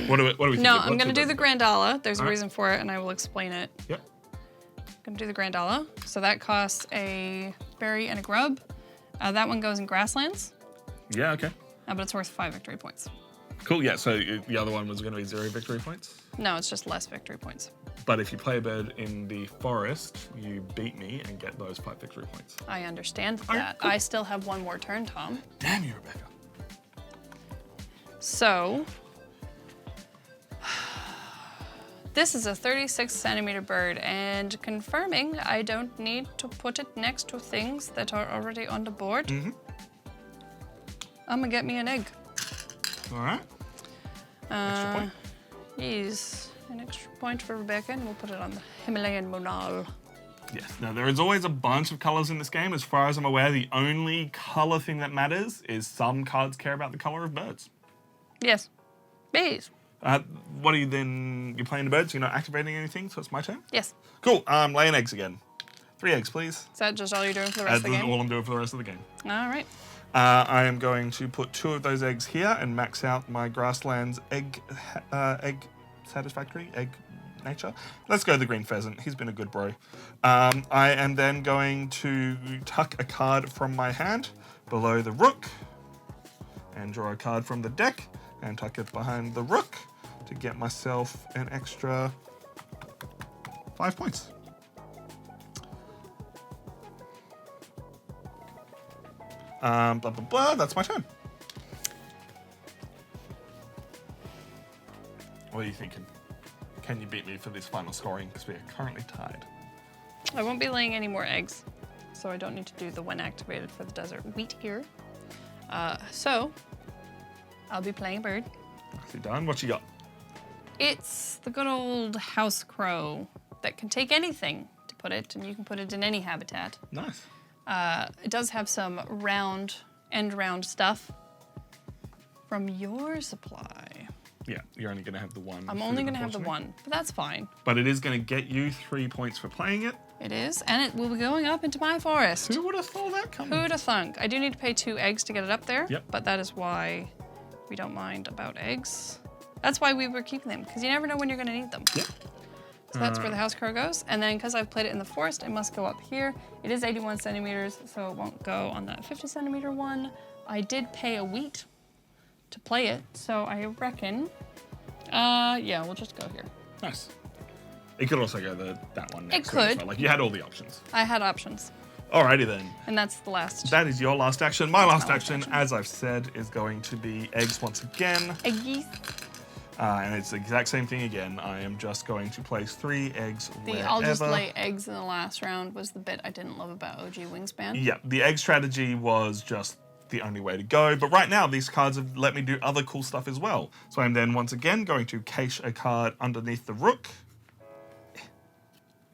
What are we thinking? No, I'm going to do the Grandala. There's a Alright. reason for it, and I will explain it. Yep. I'm going to do the Grandala. So that costs a berry and a grub. That one goes in grasslands, Yeah, okay. but it's worth 5 victory points. Cool, yeah, so the other one was going to be 0 victory points. No, it's just less victory points. But if you play a bird in the forest, you beat me and get those 5 victory points. I understand Alright, that. cool. I still have one more turn, Tom. Damn you, Rebecca. So, this is a 36 centimeter bird, and confirming I don't need to put it next to things that are already on the board. Mm-hmm. I'm gonna get me an egg. All right. Extra point. Yes, an extra point for Rebecca, and we'll put it on the Himalayan Monal. Yes. Now, there is always a bunch of colors in this game. As far as I'm aware, the only color thing that matters is some cards care about the color of birds. Yes. Bees. What are you then? You're playing the birds, you're not activating anything, so it's my turn? Yes. Cool. Laying eggs again. 3 eggs, please. Is that just all you're doing for the rest of the That's game? all I'm doing for the rest of the game. All right. I am going to put 2 of those eggs here and max out my grasslands egg satisfactory, egg nature. Let's go the green pheasant. He's been a good bro. I am then going to tuck a card from my hand below the rook and draw a card from the deck and tuck it behind the rook to get myself an extra 5 points. Blah, blah, blah, that's my turn. What are you thinking? Can you beat me for this final scoring? Because we are currently tied. I won't be laying any more eggs, so I don't need to do the when activated for the desert wheat here. So, I'll be playing a bird. Nicely done. What you got? It's the good old house crow that can take anything to put it, and you can put it in any habitat. Nice. It does have some end round stuff from your supply. Yeah, you're only going to have the one. I'm food, only going to have the unfortunately. one, but that's fine. But it is going to get you 3 points for playing it. It is, and it will be going up into my forest. Who would have thought that coming? Who'd have thunk? I do need to pay 2 eggs to get it up there, Yep. but that is why we don't mind about eggs. That's why we were keeping them, because you never know when you're going to need them. Yep. So that's where the house crow goes. And then because I've played it in the forest, it must go up here. It is 81 centimeters, so it won't go on that 50 centimeter one. I did pay a wheat to play it, so I reckon, yeah, we'll just go here. Nice. It could also go that one next It to as could. well. Like, you had all the options. I had options, Alrighty then. and that's the last. That is your last action. My last last action, action. as I've said, is going to be eggs once again. Eggies. And it's the exact same thing again. I am just going to place 3 eggs wherever. I'll just lay eggs in the last round was the bit I didn't love about OG Wingspan. Yeah, the egg strategy was just the only way to go. But right now, these cards have let me do other cool stuff as well. So I'm then once again going to cache a card underneath the rook.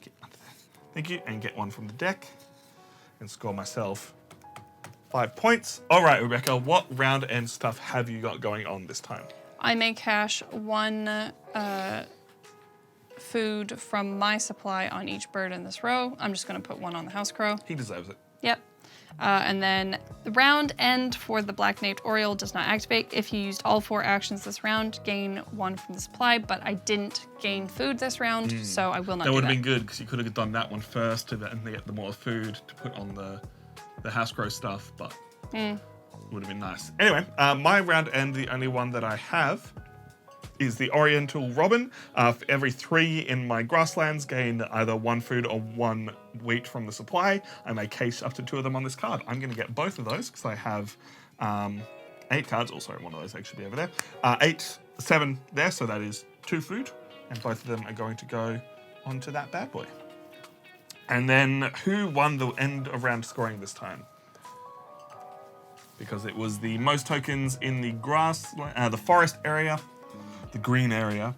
Get under there. Thank you. And get one from the deck. And score myself 5 points. All right, Rebecca, what round end stuff have you got going on this time? I may cache 1 food from my supply on each bird in this row. I'm just going to put 1 on the house crow. He deserves it. Yep. And then the round end for the black-naped oriole does not activate. If you used all 4 actions this round, gain 1 from the supply, but I didn't gain food this round, so I will not do that. That would have been good, because you could have done that one first to then get the more food to put on the house grow stuff, but it would have been nice. Anyway, my round end, the only one that I have is the Oriental Robin. For every 3 in my grasslands, gain either 1 food or 1 wheat from the supply. I may case up to 2 of them on this card. I'm going to get both of those because I have 8 cards. Oh, sorry, one of those actually be over there. 7 there, so that is 2 food. And both of them are going to go onto that bad boy. And then who won the end of round scoring this time? Because it was the most tokens in the the forest area, the green area.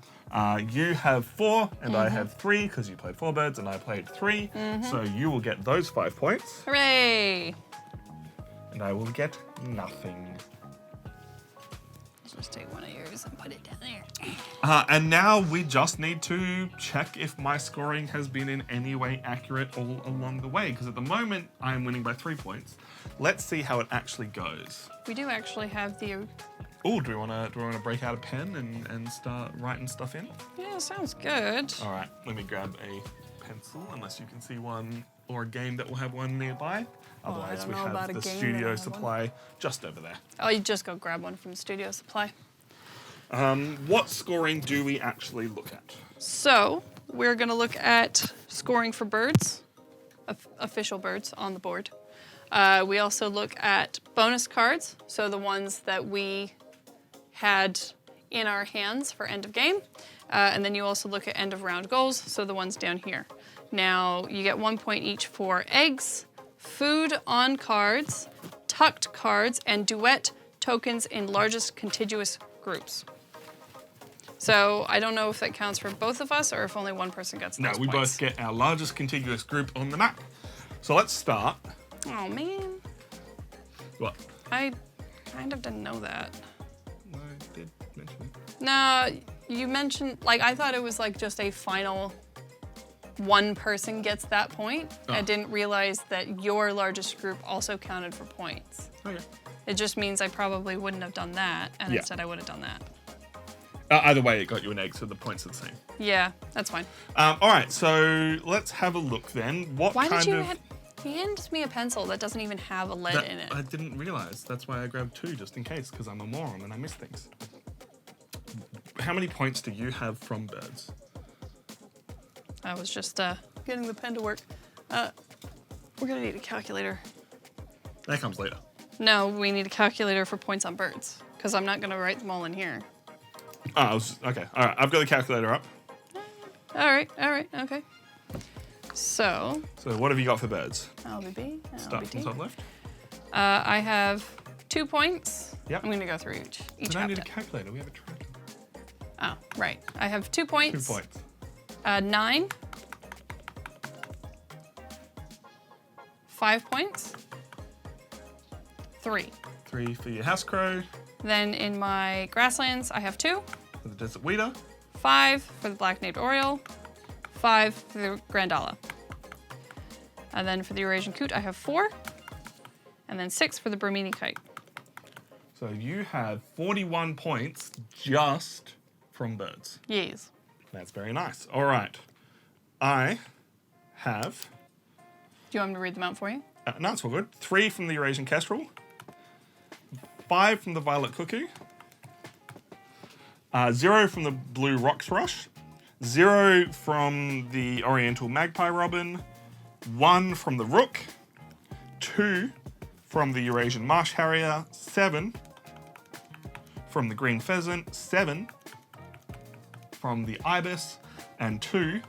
You have 4 and I have 3 because you played 4 birds and I played 3. So you will get those 5 points. Hooray! And I will get nothing. Let's just take one of yours and put it down there. And now we just need to check if my scoring has been in any way accurate all along the way. Because at the moment, I am winning by 3 points. Let's see how it actually goes. We do actually have the... Oh, do we want to break out a pen and start writing stuff in? Yeah, sounds good. All right, let me grab a pencil, unless you can see one or a game that will have one nearby. Otherwise, we have the studio supply just over there. Oh, you just go grab one from studio supply. What scoring do we actually look at? So we're going to look at scoring for birds, official birds on the board. We also look at bonus cards, so the ones that we had in our hands for end of game. And then you also look at end of round goals, so the ones down here. Now, you get 1 point each for eggs, food on cards, tucked cards, and duet tokens in largest contiguous groups. So I don't know if that counts for both of us or if only one person gets those No, we points. both get our largest contiguous group on the map. So let's start. Oh, man. What? I kind of didn't know that. I did mention it. No, you mentioned, like, I thought it was like just a final one person gets that point. Oh. I didn't realize that your largest group also counted for points. Okay. It just means I probably wouldn't have done that, and Yeah. instead I would have done that. Either way, it got you an egg, so the points are the same. Yeah, that's fine. All right, so let's have a look then. What Why kind did you of... hand me a pencil that doesn't even have a lead in it? I didn't realize. That's why I grabbed 2, just in case, because I'm a moron and I miss things. How many points do you have from birds? I was just getting the pen to work. We're gonna need a calculator. That comes later. No, we need a calculator for points on birds, because I'm not gonna write them all in here. Oh, okay. All right, I've got the calculator up. All right, okay. So what have you got for birds? I'll be B. Start from top left. I have 2 points. Yep. I'm gonna go through each We don't need a chapter. calculator. We have a tracker. Oh, right. I have 2 points. 2 points. 9. 5 points. 3. 3 for your house crow. Then in my grasslands, I have 2. For the desert weeder. 5 for the black-naped oriole. 5 for the grandala. And then for the Eurasian coot, I have 4. And then 6 for the Burmese kite. So you have 41 points just from birds. Yes. That's very nice. All right. I have... Do you want me to read them out for you? no, it's all good. 3 from the Eurasian kestrel. 5 from the violet cuckoo. 0 from the blue rock thrush. 0 from the oriental magpie robin. 1 from the rook. 2 from the Eurasian marsh harrier. 7 from the green pheasant. 7 from the ibis. And 2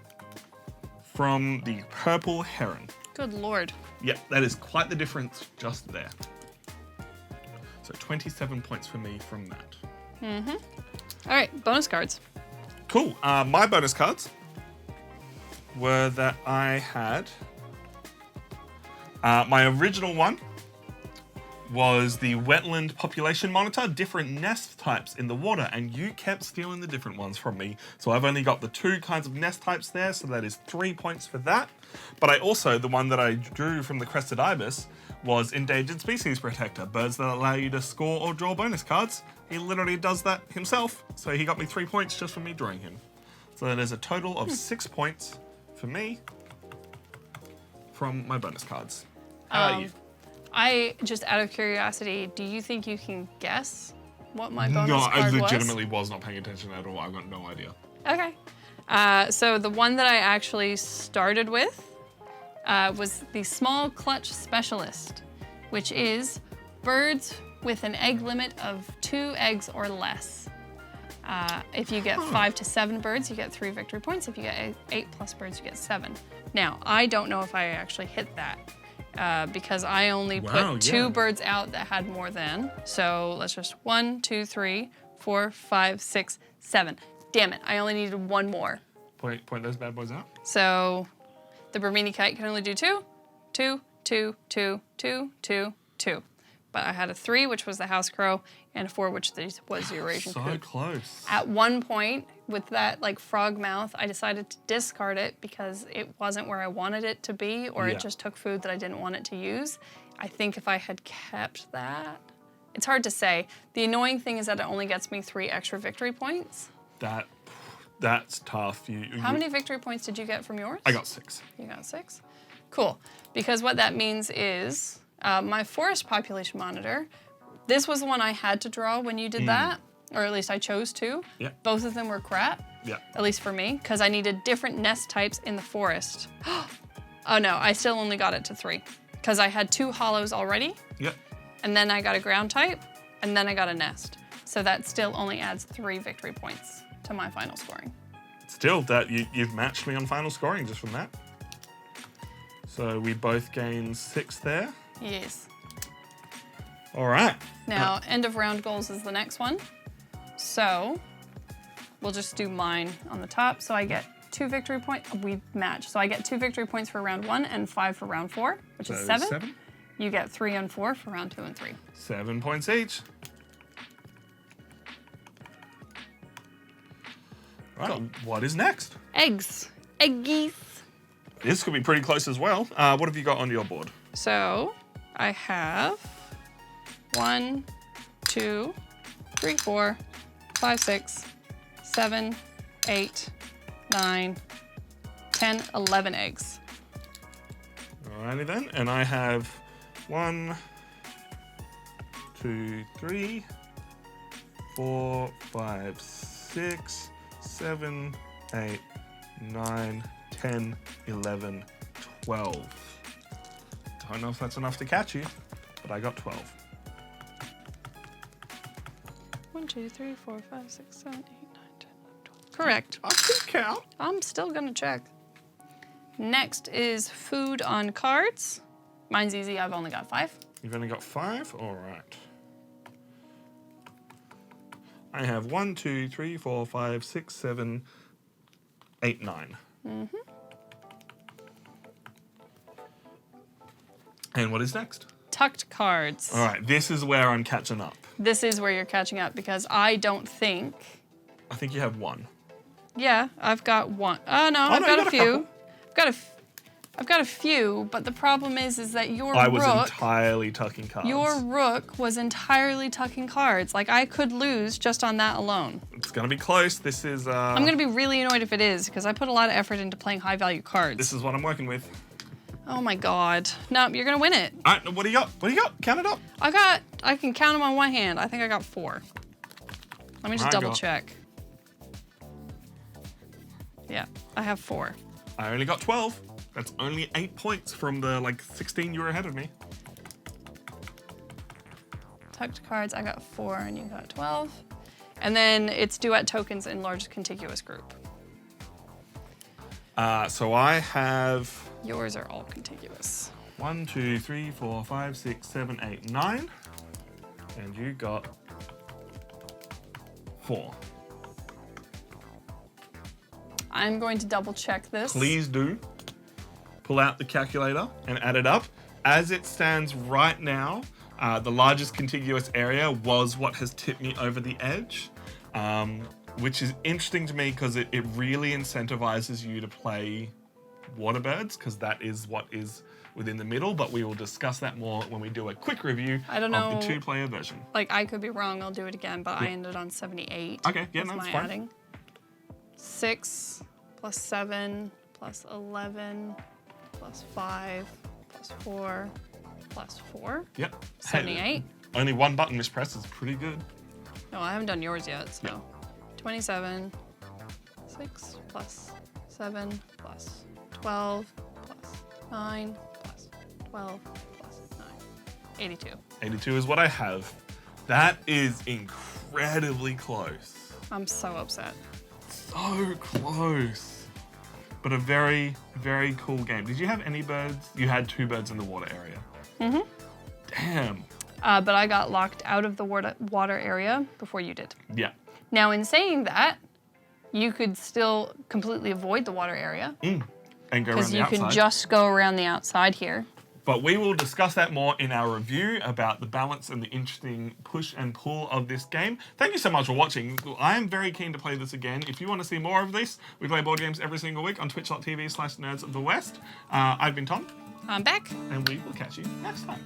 from the purple heron. Good Lord. Yep, that is quite the difference just there. So 27 points for me from that. All right, bonus cards. Cool. My bonus cards were that I had... my original one was the wetland population monitor, different nest types in the water, and you kept stealing the different ones from me. So I've only got the 2 kinds of nest types there, so that is 3 points for that. But I also, the one that I drew from the crested ibis was endangered species protector, birds that allow you to score or draw bonus cards. He literally does that himself, so he got me 3 points just for me drawing him. So that is a total of 6 points for me from my bonus cards. How about you? I, just out of curiosity, do you think you can guess what my bonus card was? No, I legitimately was not paying attention at all. I've got no idea. Okay. So the one that I actually started with was the Small Clutch Specialist, which is birds with an egg limit of 2 eggs or less. If you get 5 to 7 birds, you get 3 victory points. If you get 8 plus birds, you get 7. Now, I don't know if I actually hit that. Because I only put 2 birds out that had more than. So let's just 1, 2, 3, 4, 5, 6, 7. Damn it, I only needed 1 more. Point those bad boys out. So the Bermini kite can only do 2, 2, 2, 2, 2, 2, 2. But I had a 3, which was the house crow, and a 4, which was the Eurasian So coot. close. At one point, with that like frog mouth, I decided to discard it because it wasn't where I wanted it to be, or it just took food that I didn't want it to use. I think if I had kept that, it's hard to say. The annoying thing is that it only gets me 3 extra victory points. That's tough. How many victory points did you get from yours? I got 6. You got 6? Cool. Because what that means is my forest population monitor, this was the one I had to draw when you did that, or at least I chose to. Yeah. Both of them were crap, at least for me, because I needed different nest types in the forest. Oh no, I still only got it to 3, because I had 2 hollows already, and then I got a ground type, and then I got a nest. So that still only adds 3 victory points to my final scoring. Still, that you've matched me on final scoring just from that. So we both gained 6 there. Yes. All right. Now, end of round goals is the next one. So we'll just do mine on the top. So I get 2 victory points. We match. So I get 2 victory points for round 1 and 5 for round 4, which is 7. You get 3 and 4 for round 2 and 3. 7 points each. Right, cool. What is next? Eggs. Eggies. This could be pretty close as well. What have you got on your board? So I have 1, 2, 3, 4, 5, 6, 7, 8, 9, 10, 11 eggs. Alrighty then. And I have 1, 2, 3, 4, 5, 6, 7, 8, 9, 10, 11, 12. Don't know if that's enough to catch you, but I got 12. 1, 2, 3, 4, 5, 6, 7, 8, 9, 10, 12. Correct. I can count. I'm still gonna check. Next is food on cards. Mine's easy, I've only got 5. You've only got 5? All right. I have 1, 2, 3, 4, 5, 6, 7, 8, 9. Mm-hmm. And what is next? Tucked cards. All right, this is where I'm catching up. This is where you're catching up because I don't think... I think you have 1. Yeah, I've got 1. Oh no, I've got a few. I've got a few, but the problem is that your rook... I was entirely tucking cards. Your rook was entirely tucking cards. Like, I could lose just on that alone. It's going to be close. This is... I'm going to be really annoyed if it is, because I put a lot of effort into playing high-value cards. This is what I'm working with. Oh my god. No, you're going to win it. All right, what do you got? What do you got? Count it up. I can count them on one hand. I think I got 4. Let me just double check. Yeah, I have 4. I only got 12. That's only 8 points from the 16 you were ahead of me. Tucked cards, I got 4 and you got 12. And then it's duet tokens in large contiguous group. So I have... Yours are all contiguous. 1, 2, 3, 4, 5, 6, 7, 8, 9. And you got 4. I'm going to double check this. Please do. Pull out the calculator and add it up. As it stands right now, The largest contiguous area was what has tipped me over the edge, which is interesting to me because it really incentivizes you to play waterbirds, because that is what is within the middle, but we will discuss that more when we do a quick review I don't know, of the 2-player version. Like, I could be wrong, I'll do it again, but I ended on 78. Okay, yeah, no, that's fine. Adding. 6 plus 7 plus 11 plus 5 plus 4 plus 4. Yep. 78. Hey, only one button mispressed is pretty good. No, I haven't done yours yet, so. Yeah. 27, 6 plus 7 plus 12 plus 9 plus 12 plus 9. 82. 82 is what I have. That is incredibly close. I'm so upset. So close. But a very, very cool game. Did you have any birds? You had 2 birds in the water area. Mm-hmm. Damn. But I got locked out of the water area before you did. Yeah. Now, in saying that, you could still completely avoid the water area. And go around Because the you outside. can just go around the outside here. But we will discuss that more in our review about the balance and the interesting push and pull of this game. Thank you so much for watching. I am very keen to play this again. If you want to see more of this, we play board games every single week on twitch.tv/nerdsofthewest. I've been Tom. I'm back. And we will catch you next time.